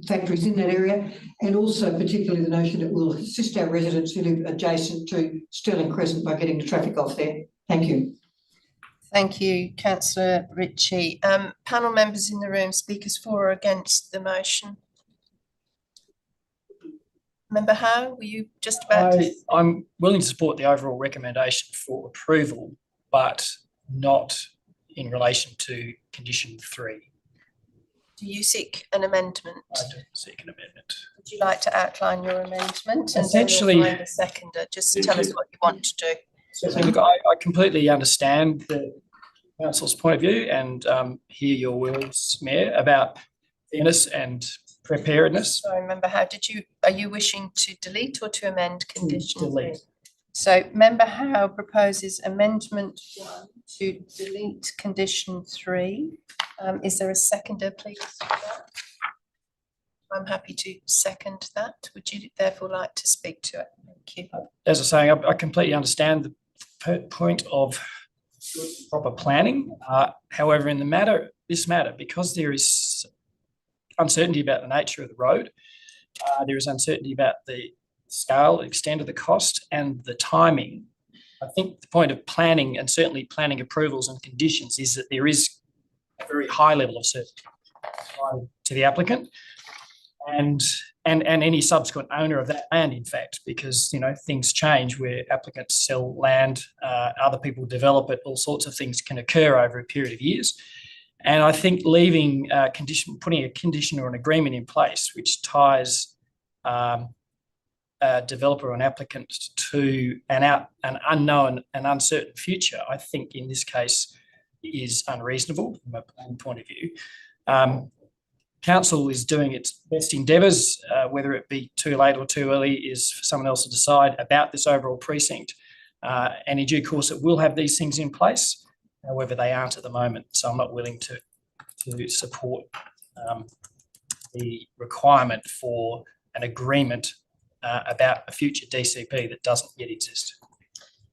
S5: factories in that area, and also particularly the notion that will assist our residents who live adjacent to Stirling Crescent by getting the traffic off there. Thank you.
S1: Thank you, Councillor Ritchie. Panel members in the room, speakers for or against the motion? Member Howe, were you just about to?
S7: I'm willing to support the overall recommendation for approval, but not in relation to condition 3.
S1: Do you seek an amendment?
S7: I do seek an amendment.
S1: Would you like to outline your amendment?
S7: Essentially,
S1: and then we'll find a seconder. Just tell us what you want to do.
S7: So look, I completely understand the council's point of view and hear your words, Mayor, about fairness and preparedness.
S1: Sorry, Member Howe, are you wishing to delete or to amend condition 3?
S7: Delete.
S1: So Member Howe proposes amendment 1 to delete condition 3. Is there a seconder, please? I'm happy to second that. Would you therefore like to speak to it? Thank you.
S7: As I was saying, I completely understand the point of proper planning. However, in this matter, because there is uncertainty about the nature of the road, there is uncertainty about the scale, extent of the cost and the timing. I think the point of planning, and certainly planning approvals and conditions, is that there is a very high level of certainty to the applicant and any subsequent owner of that land, in fact, because things change where applicants sell land, other people develop it, all sorts of things can occur over a period of years. And I think putting a condition or an agreement in place which ties a developer or an applicant to an unknown and uncertain future, I think in this case is unreasonable from a planning point of view. Council is doing its best endeavours, whether it be too late or too early is for someone else to decide about this overall precinct. And in due course, it will have these things in place. However, they aren't at the moment. So I'm not willing to support the requirement for an agreement about a future DCP that doesn't yet exist.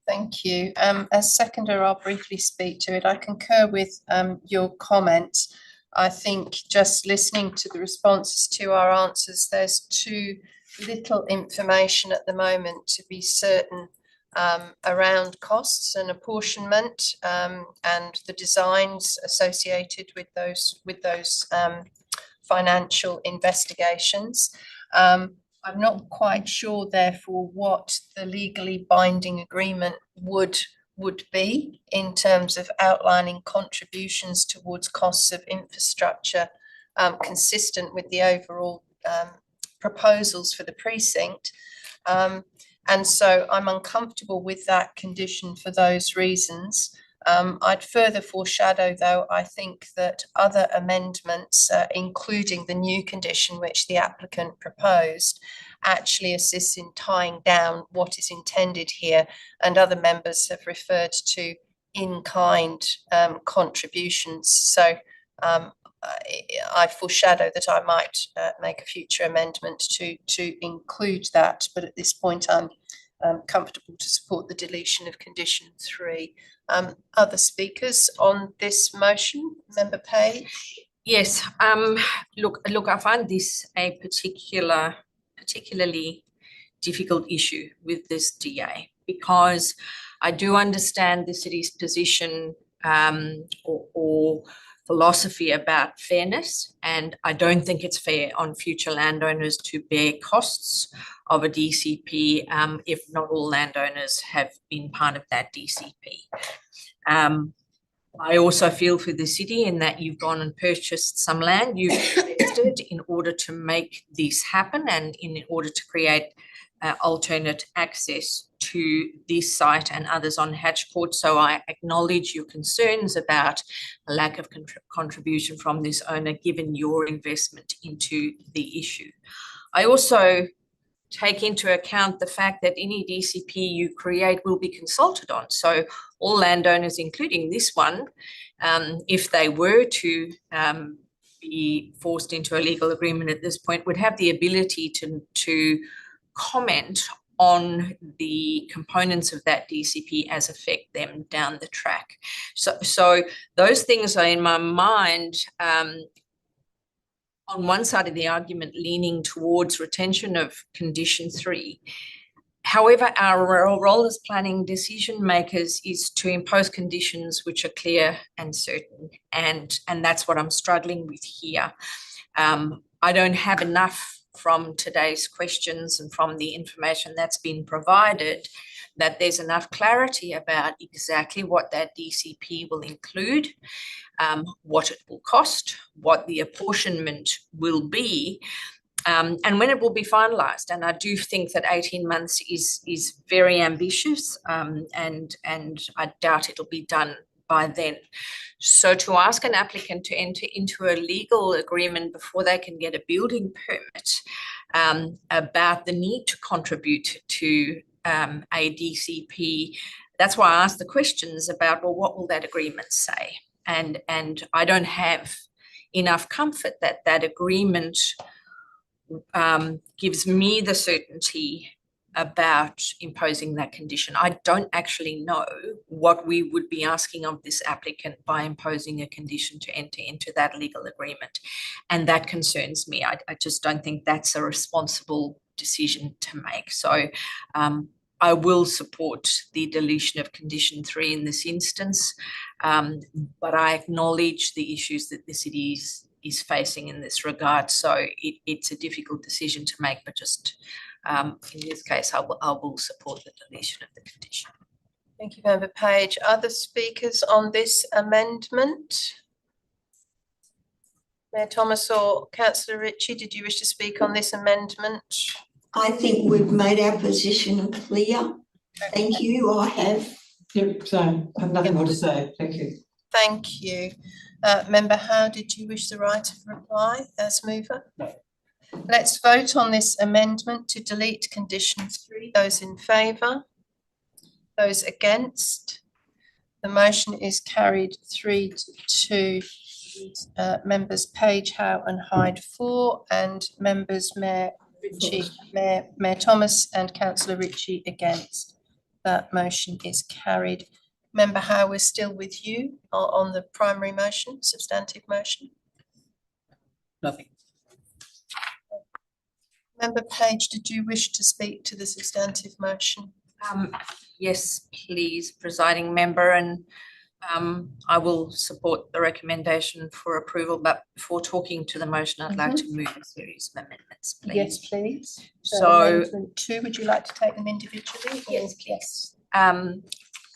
S1: Thank you. As seconder, I'll briefly speak to it. I concur with your comments. I think just listening to the responses to our answers, there's too little information at the moment to be certain around costs and apportionment and the designs associated with those financial investigations. I'm not quite sure, therefore, what the legally binding agreement would be in terms of outlining contributions towards costs of infrastructure consistent with the overall proposals for the precinct. And so I'm uncomfortable with that condition for those reasons. I'd further foreshadow, though, I think that other amendments, including the new condition which the applicant proposed, actually assists in tying down what is intended here, and other members have referred to in-kind contributions. So I foreshadow that I might make a future amendment to include that, but at this point I'm comfortable to support the deletion of condition 3. Other speakers on this motion? Member Page?
S6: Yes, look, I find this a particularly difficult issue with this DA, because I do understand the city's position or philosophy about fairness, and I don't think it's fair on future landowners to bear costs of a DCP if not all landowners have been part of that DCP. I also feel for the city in that you've gone and purchased some land, you've invested in order to make this happen and in order to create alternate access to this site and others on Hatch Court. So I acknowledge your concerns about a lack of contribution from this owner, given your investment into the issue. I also take into account the fact that any DCP you create will be consulted on. So all landowners, including this one, if they were to be forced into a legal agreement at this point, would have the ability to comment on the components of that DCP as affect them down the track. So those things are in my mind, on one side of the argument, leaning towards retention of condition 3. However, our role as planning decision makers is to impose conditions which are clear and certain, and that's what I'm struggling with here. I don't have enough from today's questions and from the information that's been provided that there's enough clarity about exactly what that DCP will include, what it will cost, what the apportionment will be, and when it will be finalised. And I do think that 18 months is very ambitious, and I doubt it'll be done by then. So to ask an applicant to enter into a legal agreement before they can get a building permit about the need to contribute to a DCP, that's why I asked the questions about, well, what will that agreement say? And I don't have enough comfort that that agreement gives me the certainty about imposing that condition. I don't actually know what we would be asking of this applicant by imposing a condition to enter into that legal agreement. And that concerns me. I just don't think that's a responsible decision to make. So I will support the deletion of condition 3 in this instance, but I acknowledge the issues that the city is facing in this regard. So it's a difficult decision to make, but just in this case, I will support the deletion of the condition.
S1: Thank you, Member Page. Other speakers on this amendment? Mayor Thomas or Councillor Ritchie, did you wish to speak on this amendment?
S4: I think we've made our position clear. Thank you, I have.
S5: Yep, so I have nothing more to say. Thank you.
S1: Thank you. Member Howe, did you wish the right of reply as mover?
S7: No.
S1: Let's vote on this amendment to delete condition 3. Those in favour? Those against? The motion is carried 3-2. Members Page, Howe and Hyde 4, and members Mayor Ritchie, Mayor Thomas and Councillor Ritchie against. That motion is carried. Member Howe, we're still with you on the primary motion, substantive motion.
S7: Nothing.
S1: Member Page, did you wish to speak to the substantive motion?
S6: Yes, please, presiding member, and I will support the recommendation for approval, but before talking to the motion, I'd like to move a series of amendments, please.
S1: Yes, please.
S6: So
S1: amendment 2, would you like to take them individually?
S6: Yes, please.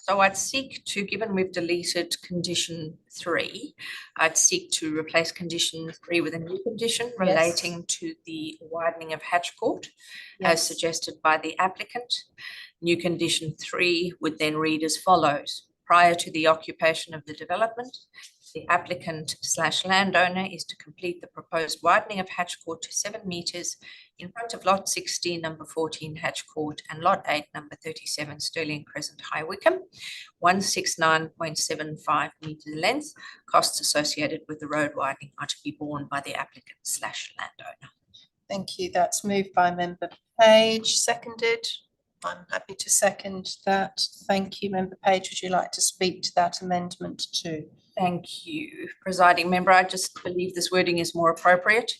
S6: So I'd seek to, given we've deleted condition 3, I'd seek to replace condition 3 with a new condition relating to the widening of Hatch Court, as suggested by the applicant. New condition 3 would then read as follows. Prior to the occupation of the development, the applicant/landowner is to complete the proposed widening of Hatch Court to 7 metres in front of lot 16, number 14 Hatch Court, and lot 8, number 37 Stirling Crescent, High Wycombe, 169.75 metre length. Costs associated with the road widening are to be borne by the applicant/landowner.
S1: Thank you. That's moved by Member Page, seconded. I'm happy to second that. Thank you. Member Page, would you like to speak to that amendment too?
S6: Thank you, presiding member. I just believe this wording is more appropriate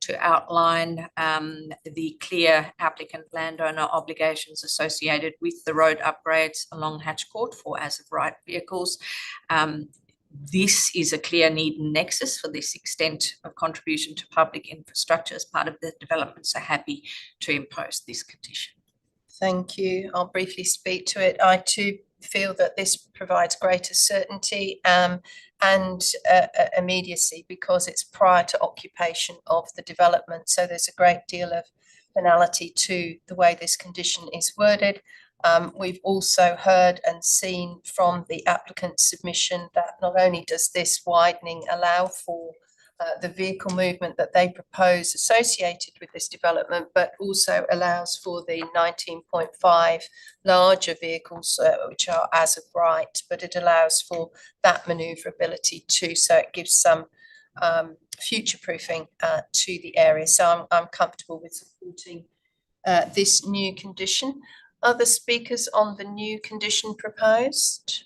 S6: to outline the clear applicant landowner obligations associated with the road upgrades along Hatch Court for as of right vehicles. This is a clear need and nexus for this extent of contribution to public infrastructure as part of the development, so happy to impose this condition.
S1: Thank you. I'll briefly speak to it. I too feel that this provides greater certainty and immediacy because it's prior to occupation of the development. So there's a great deal of finality to the way this condition is worded. We've also heard and seen from the applicant's submission that not only does this widening allow for the vehicle movement that they propose associated with this development, but also allows for the 19.5 larger vehicles, which are as of right, but it allows for that manoeuvrability too. So it gives some future proofing to the area. So I'm comfortable with supporting this new condition. Other speakers on the new condition proposed?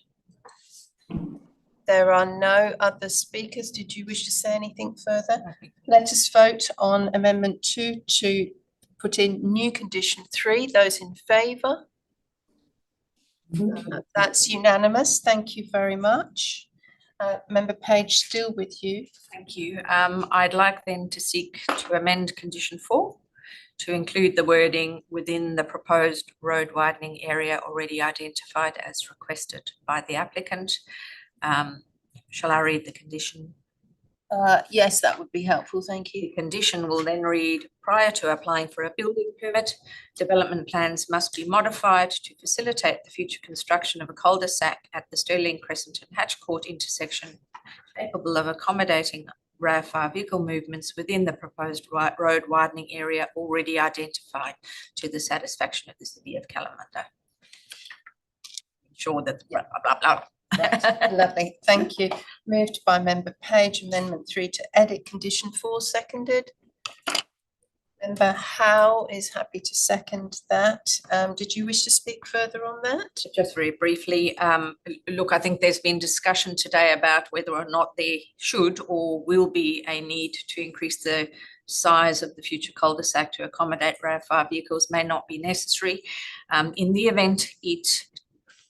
S1: There are no other speakers. Did you wish to say anything further? Let us vote on Amendment 2 to put in new condition 3. Those in favour? That's unanimous. Thank you very much. Member Page, still with you.
S6: Thank you. I'd like then to seek to amend condition 4 to include the wording within the proposed road widening area already identified as requested by the applicant. Shall I read the condition?
S1: Yes, that would be helpful. Thank
S6: The
S1: you.
S6: condition will then read, prior to applying for a building permit, development plans must be modified to facilitate the future construction of a cul-de-sac at the Stirling Crescent and Hatch Court intersection, capable of accommodating RAV5 vehicle movements within the proposed road widening area already identified to the satisfaction of the City of Kalamunda. Ensure that blah, blah, blah.
S1: Right. Lovely. Thank you. Moved by Member Page, Amendment 3 to edit condition 4, seconded. Member Howe is happy to second that. Did you wish to speak further on that?
S6: Just very briefly, look, I think there's been discussion today about whether or not there should or will be a need to increase the size of the future cul-de-sac to accommodate RAV5 vehicles may not be necessary. In the event it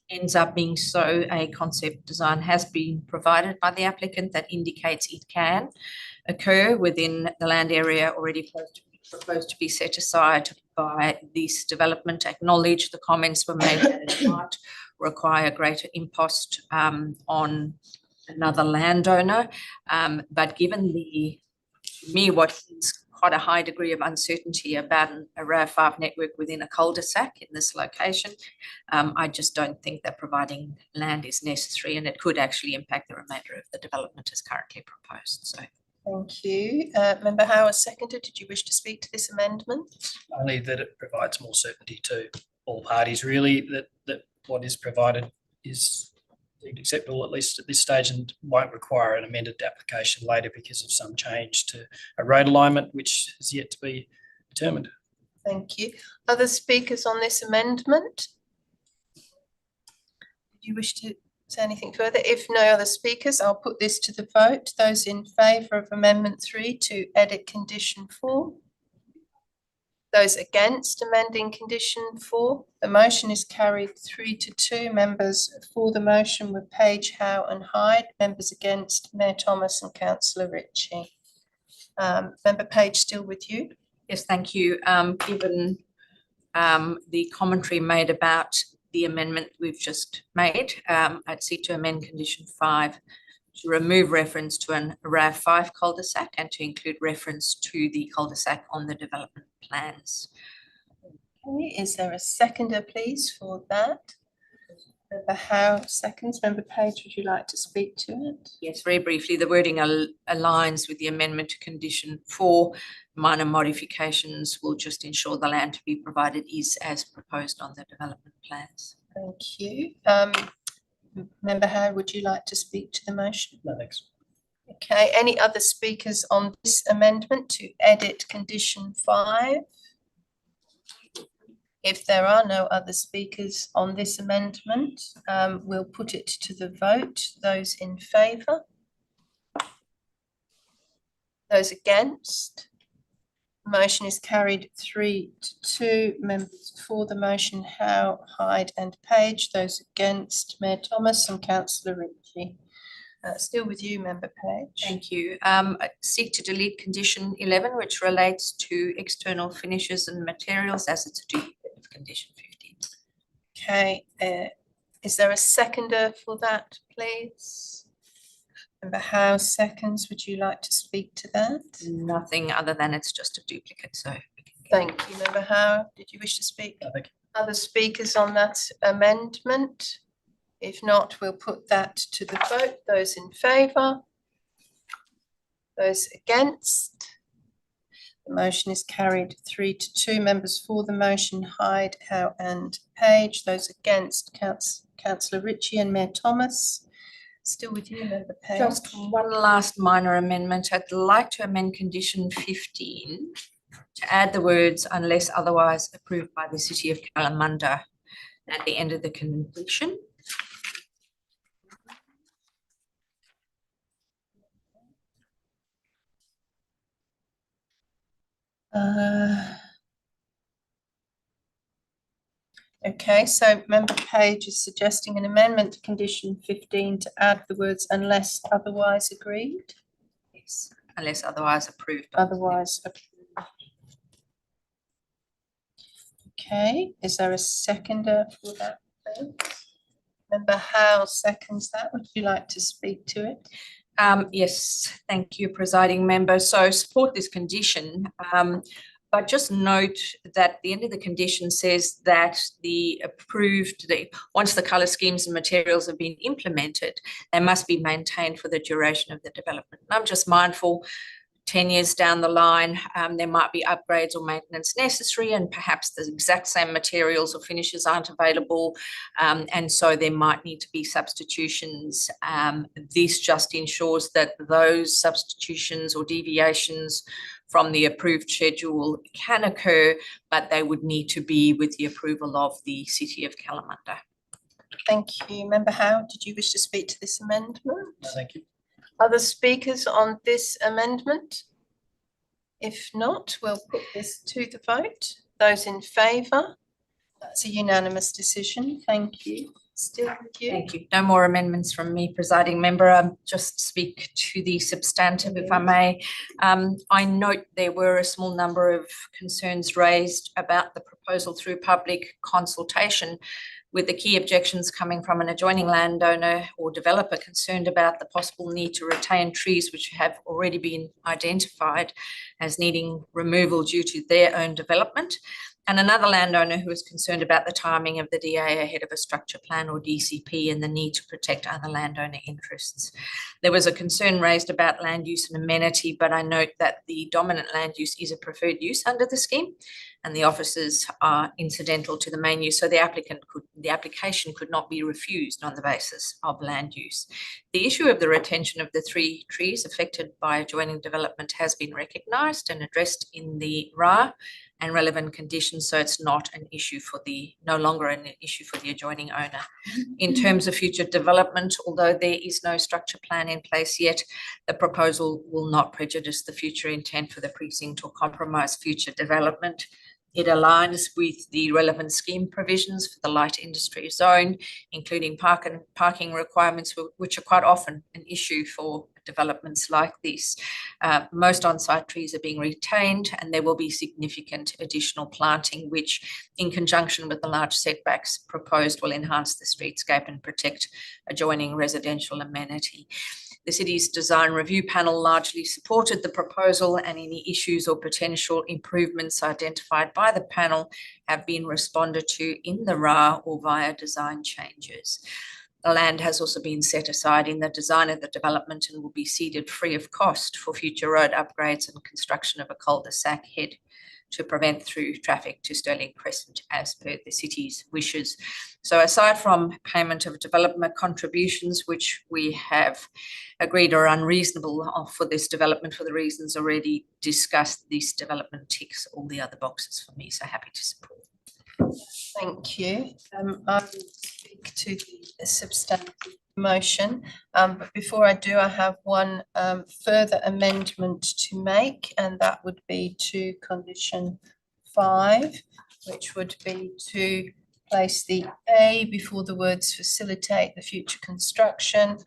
S6: ends up being so, a concept design has been provided by the applicant that indicates it can occur within the land area already proposed to be set aside by this development. Acknowledge the comments were made that it might require greater impost on another landowner, but given what is quite a high degree of uncertainty about a RAV5 network within a cul-de-sac in this location, I just don't think that providing land is necessary, and it could actually impact the remainder of the development as currently proposed. So.
S1: Thank you. Member Howard seconded. Did you wish to speak to this amendment?
S7: Only that it provides more certainty to all parties, really, that what is provided is acceptable, at least at this stage, and won't require an amended application later because of some change to a road alignment, which is yet to be determined.
S1: Thank you. Other speakers on this amendment? Do you wish to say anything further? If no other speakers, I'll put this to the vote. Those in favour of Amendment 3 to edit Condition 4? Those against amending Condition 4? The motion is carried 3-2. Members for the motion were Page, Howe and Hyde. Members against, Mayor Thomas and Councillor Ritchie. Member Page, still with you?
S6: Yes, thank you. Given the commentary made about the amendment we've just made, I'd seek to amend Condition 5 to remove reference to an RAV5 cul-de-sac and to include reference to the cul-de-sac on the development plans.
S1: Okay, is there a seconder, please, for that? Member Howe seconds. Member Page, would you like to speak to it?
S6: Yes, very briefly, the wording aligns with the amendment to Condition 4. Minor modifications will just ensure the land to be provided is as proposed on the development plans.
S1: Thank you. Member Howe, would you like to speak to the motion?
S7: No, thanks.
S1: Okay, any other speakers on this amendment to edit Condition 5? If there are no other speakers on this amendment, we'll put it to the vote. Those in favour? Those against? Motion is carried 3-2. Members for the motion, Howe, Hyde and Page. Those against, Mayor Thomas and Councillor Ritchie. Still with you, Member Page.
S6: Thank you. I seek to delete Condition 11, which relates to external finishes and materials, as it's a duplicate of Condition 15.
S1: Okay, Is there a seconder for that, please? Member Howe seconds. Would you like to speak to that?
S6: Nothing other than it's just a duplicate, so.
S1: Thank you, Member Howe. Did you wish to speak?
S7: I think
S1: Other speakers on that amendment? If not, we'll put that to the vote. Those in favour? Those against? The motion is carried 3-2. Members for the motion, Hyde, Howe and Page. Those against, Councillor Ritchie and Mayor Thomas. Still with you, Member Page.
S6: Just one last minor amendment. I'd like to amend condition 15 to add the words unless otherwise approved by the City of Kalamunda at the end of the condition.
S1: Okay, so Member Page is suggesting an amendment to condition 15 to add the words unless otherwise agreed.
S6: Yes, unless otherwise approved.
S1: Otherwise approved. Okay, is there a seconder for that? Member Howe seconds that. Would you like to speak to it?
S6: Yes, thank you, presiding member. So support this condition, but just note that the end of the condition says that once the colour schemes and materials have been implemented, they must be maintained for the duration of the development. And I'm just mindful 10 years down the line, there might be upgrades or maintenance necessary, and perhaps the exact same materials or finishes aren't available, and so there might need to be substitutions. This just ensures that those substitutions or deviations from the approved schedule can occur, but they would need to be with the approval of the City of Kalamunda.
S1: Thank you. Member Howe, did you wish to speak to this amendment?
S7: no, thank you.
S1: Other speakers on this amendment? If not, we'll put this to the vote. Those in favour? That's a unanimous decision. Thank you. Still with you.
S6: Thank you. No more amendments from me, presiding member. Just speak to the substantive, if I may. I note there were a small number of concerns raised about the proposal through public consultation, with the key objections coming from an adjoining landowner or developer concerned about the possible need to retain trees which have already been identified as needing removal due to their own development, and another landowner who is concerned about the timing of the DA ahead of a structure plan or DCP and the need to protect other landowner interests. There was a concern raised about land use and amenity, but I note that the dominant land use is a preferred use under the scheme, and the offices are incidental to the main use, so the application could not be refused on the basis of land use. The issue of the retention of the 3 trees affected by adjoining development has been recognised and addressed in the RA and relevant conditions, so it's not an issue no longer an issue for the adjoining owner. In terms of future development, although there is no structure plan in place yet, the proposal will not prejudice the future intent for the precinct or compromise future development. It aligns with the relevant scheme provisions for the light industry zone, including parking requirements, which are quite often an issue for developments like this. Most on-site trees are being retained, and there will be significant additional planting, which in conjunction with the large setbacks proposed will enhance the streetscape and protect adjoining residential amenity. The city's design review panel largely supported the proposal, and any issues or potential improvements identified by the panel have been responded to in the RA or via design changes. The land has also been set aside in the design of the development and will be ceded free of cost for future road upgrades and construction of a cul-de-sac head to prevent through traffic to Stirling Crescent as per the city's wishes. So aside from payment of development contributions, which we have agreed are unreasonable for this development for the reasons already discussed, this development ticks all the other boxes for me, so happy to support.
S1: Thank you. I will speak to the substantive motion, but before I do, I have one further amendment to make, and that would be to condition 5, which would be to place the A before the words facilitate the future construction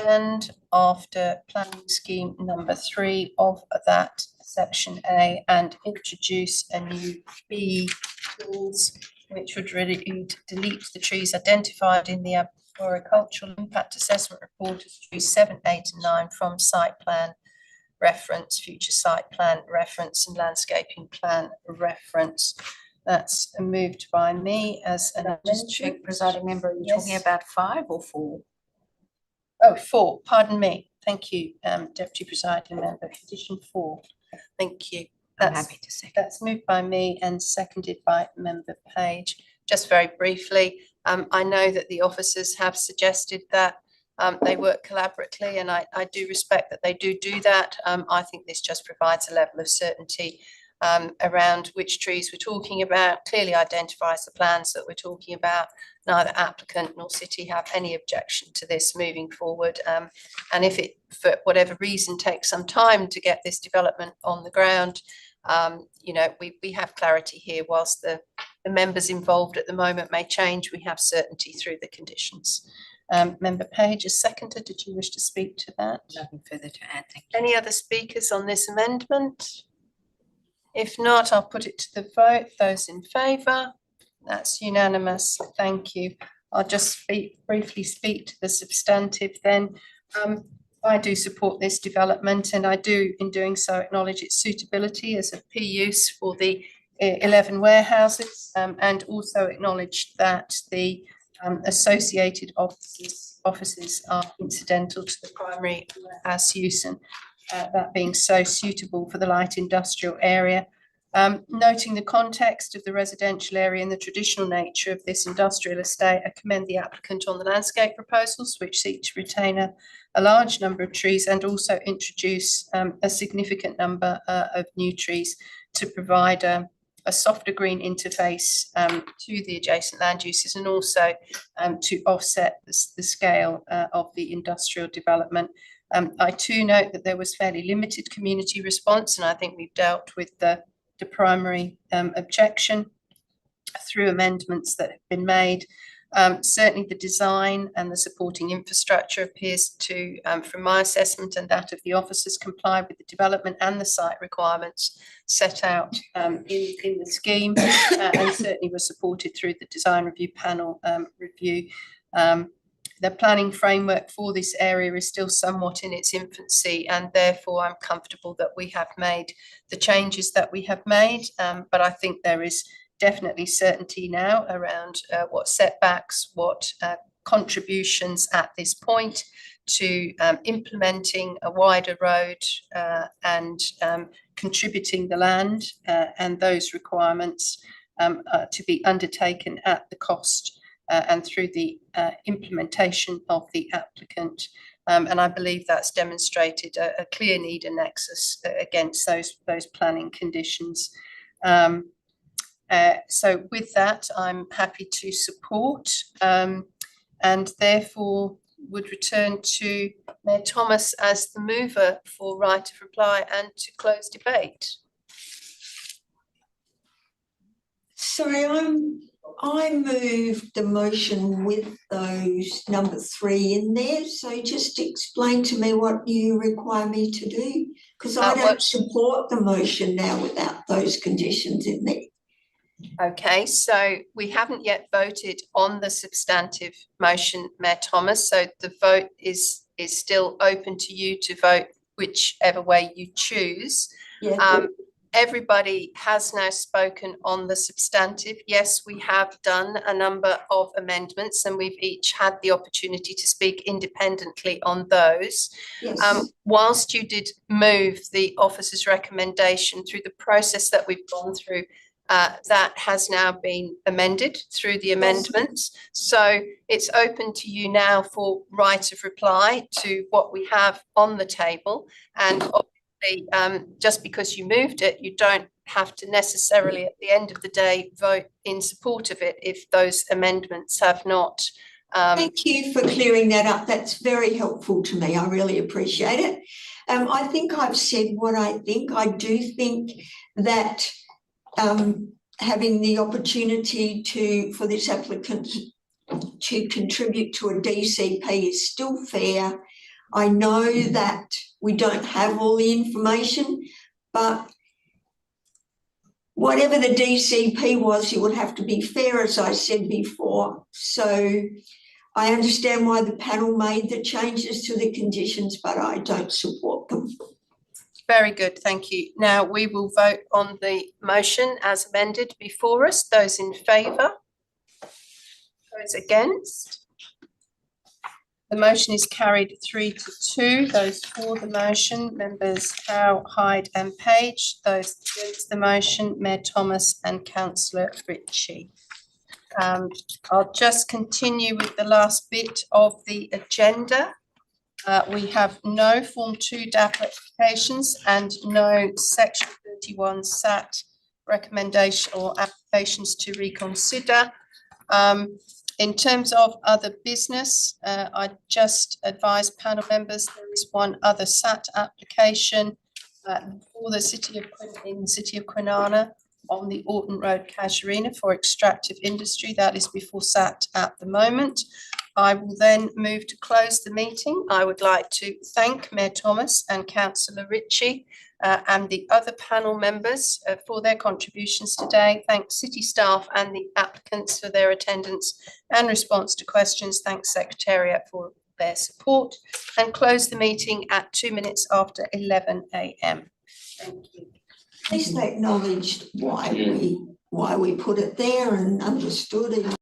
S1: and after planning scheme number 3 of that section A, and introduce a new B clause which would really delete the trees identified in the arboricultural impact assessment report as trees 7, 8 and 9 from site plan reference, future site plan reference and landscaping plan reference. That's moved by me as an
S6: Just check, presiding member, are you talking
S1: Yes.
S6: about 5 or 4?
S1: Oh, 4, pardon me. Thank you, Deputy Presiding Member. Condition 4. Thank you.
S6: I'm happy to second.
S1: That's moved by me and seconded by Member Page. Just very briefly, I know that the officers have suggested that they work collaboratively, and I do respect that they do that. I think this just provides a level of certainty around which trees we're talking about, clearly identifies the plans that we're talking about. Neither applicant nor city have any objection to this moving forward. And if it, for whatever reason, takes some time to get this development on the ground, you know, we have clarity here. Whilst the members involved at the moment may change, we have certainty through the conditions. Member Page is seconded. Did you wish to speak to that?
S6: Nothing further to add, thank you.
S1: Any other speakers on this amendment? If not, I'll put it to the vote. Those in favour? That's unanimous. Thank you. I'll just briefly speak to the substantive then. I do support this development, and I do, in doing so, acknowledge its suitability as a P use for the 11 warehouses, and also acknowledge that the associated offices are incidental to the primary warehouse use, and that being so suitable for the light industrial area. Noting the context of the residential area and the traditional nature of this industrial estate, I commend the applicant on the landscape proposals, which seek to retain a large number of trees and also introduce a significant number of new trees to provide a softer green interface to the adjacent land uses, and also to offset the scale of the industrial development. I too note that there was fairly limited community response, and I think we've dealt with the primary objection through amendments that have been made. Certainly the design and the supporting infrastructure appears to, from my assessment and that of the officers, comply with the development and the site requirements set out in the scheme, and certainly was supported through the design review panel review. The planning framework for this area is still somewhat in its infancy, and therefore I'm comfortable that we have made the changes that we have made, but I think there is definitely certainty now around what setbacks, what contributions at this point to implementing a wider road and contributing the land and those requirements to be undertaken at the cost and through the implementation of the applicant. And I believe that's demonstrated a clear need and nexus against those planning conditions. So with that, I'm happy to support and therefore would return to Mayor Thomas as the mover for right of reply and to close debate.
S4: Sorry, I moved the motion with those number 3 in there. So just explain to me what you require me to do, because I don't support the motion now without those conditions in there.
S1: Okay, so we haven't yet voted on the substantive motion, Mayor Thomas. So the vote is still open to you to vote whichever way you choose.
S4: Yeah.
S1: Everybody has now spoken on the substantive. Yes, we have done a number of amendments and we've each had the opportunity to speak independently on those.
S4: Yes.
S1: Whilst you did move the officer's recommendation through the process that we've gone through, that has now been amended through the amendments. So it's open to you now for right of reply to what we have on the table. And obviously, just because you moved it, you don't have to necessarily at the end of the day vote in support of it if those amendments have not.
S4: Thank you for clearing that up. That's very helpful to me. I really appreciate it. I think I've said what I think. I do think that having the opportunity for this applicant to contribute to a DCP is still fair. I know that we don't have all the information, but whatever the DCP was, it would have to be fair, as I said before. So I understand why the panel made the changes to the conditions, but I don't support them.
S1: Very good, thank you. Now we will vote on the motion as amended before us. Those in favour? Those against? The motion is carried 3-2. Those for the motion, members Howe, Hyde and Page. Those against the motion, Mayor Thomas and Councillor Ritchie. I'll just continue with the last bit of the agenda. We have no Form 2 DAP applications and no Section 31 SAT recommendation or applications to reconsider. In terms of other business, I just advise panel members there is one other SAT application for the City of Kwinana on the Orton Road Casuarina for extractive industry. That is before SAT at the moment. I will then move to close the meeting. I would like to thank Mayor Thomas and Councillor Ritchie and the other panel members for their contributions today. Thank City staff and the applicants for their attendance and response to questions. Thanks Secretariat for their support, and close the meeting at 2 minutes after 11 a.m. Thank you.
S4: At least they acknowledged why we put it there and understood it.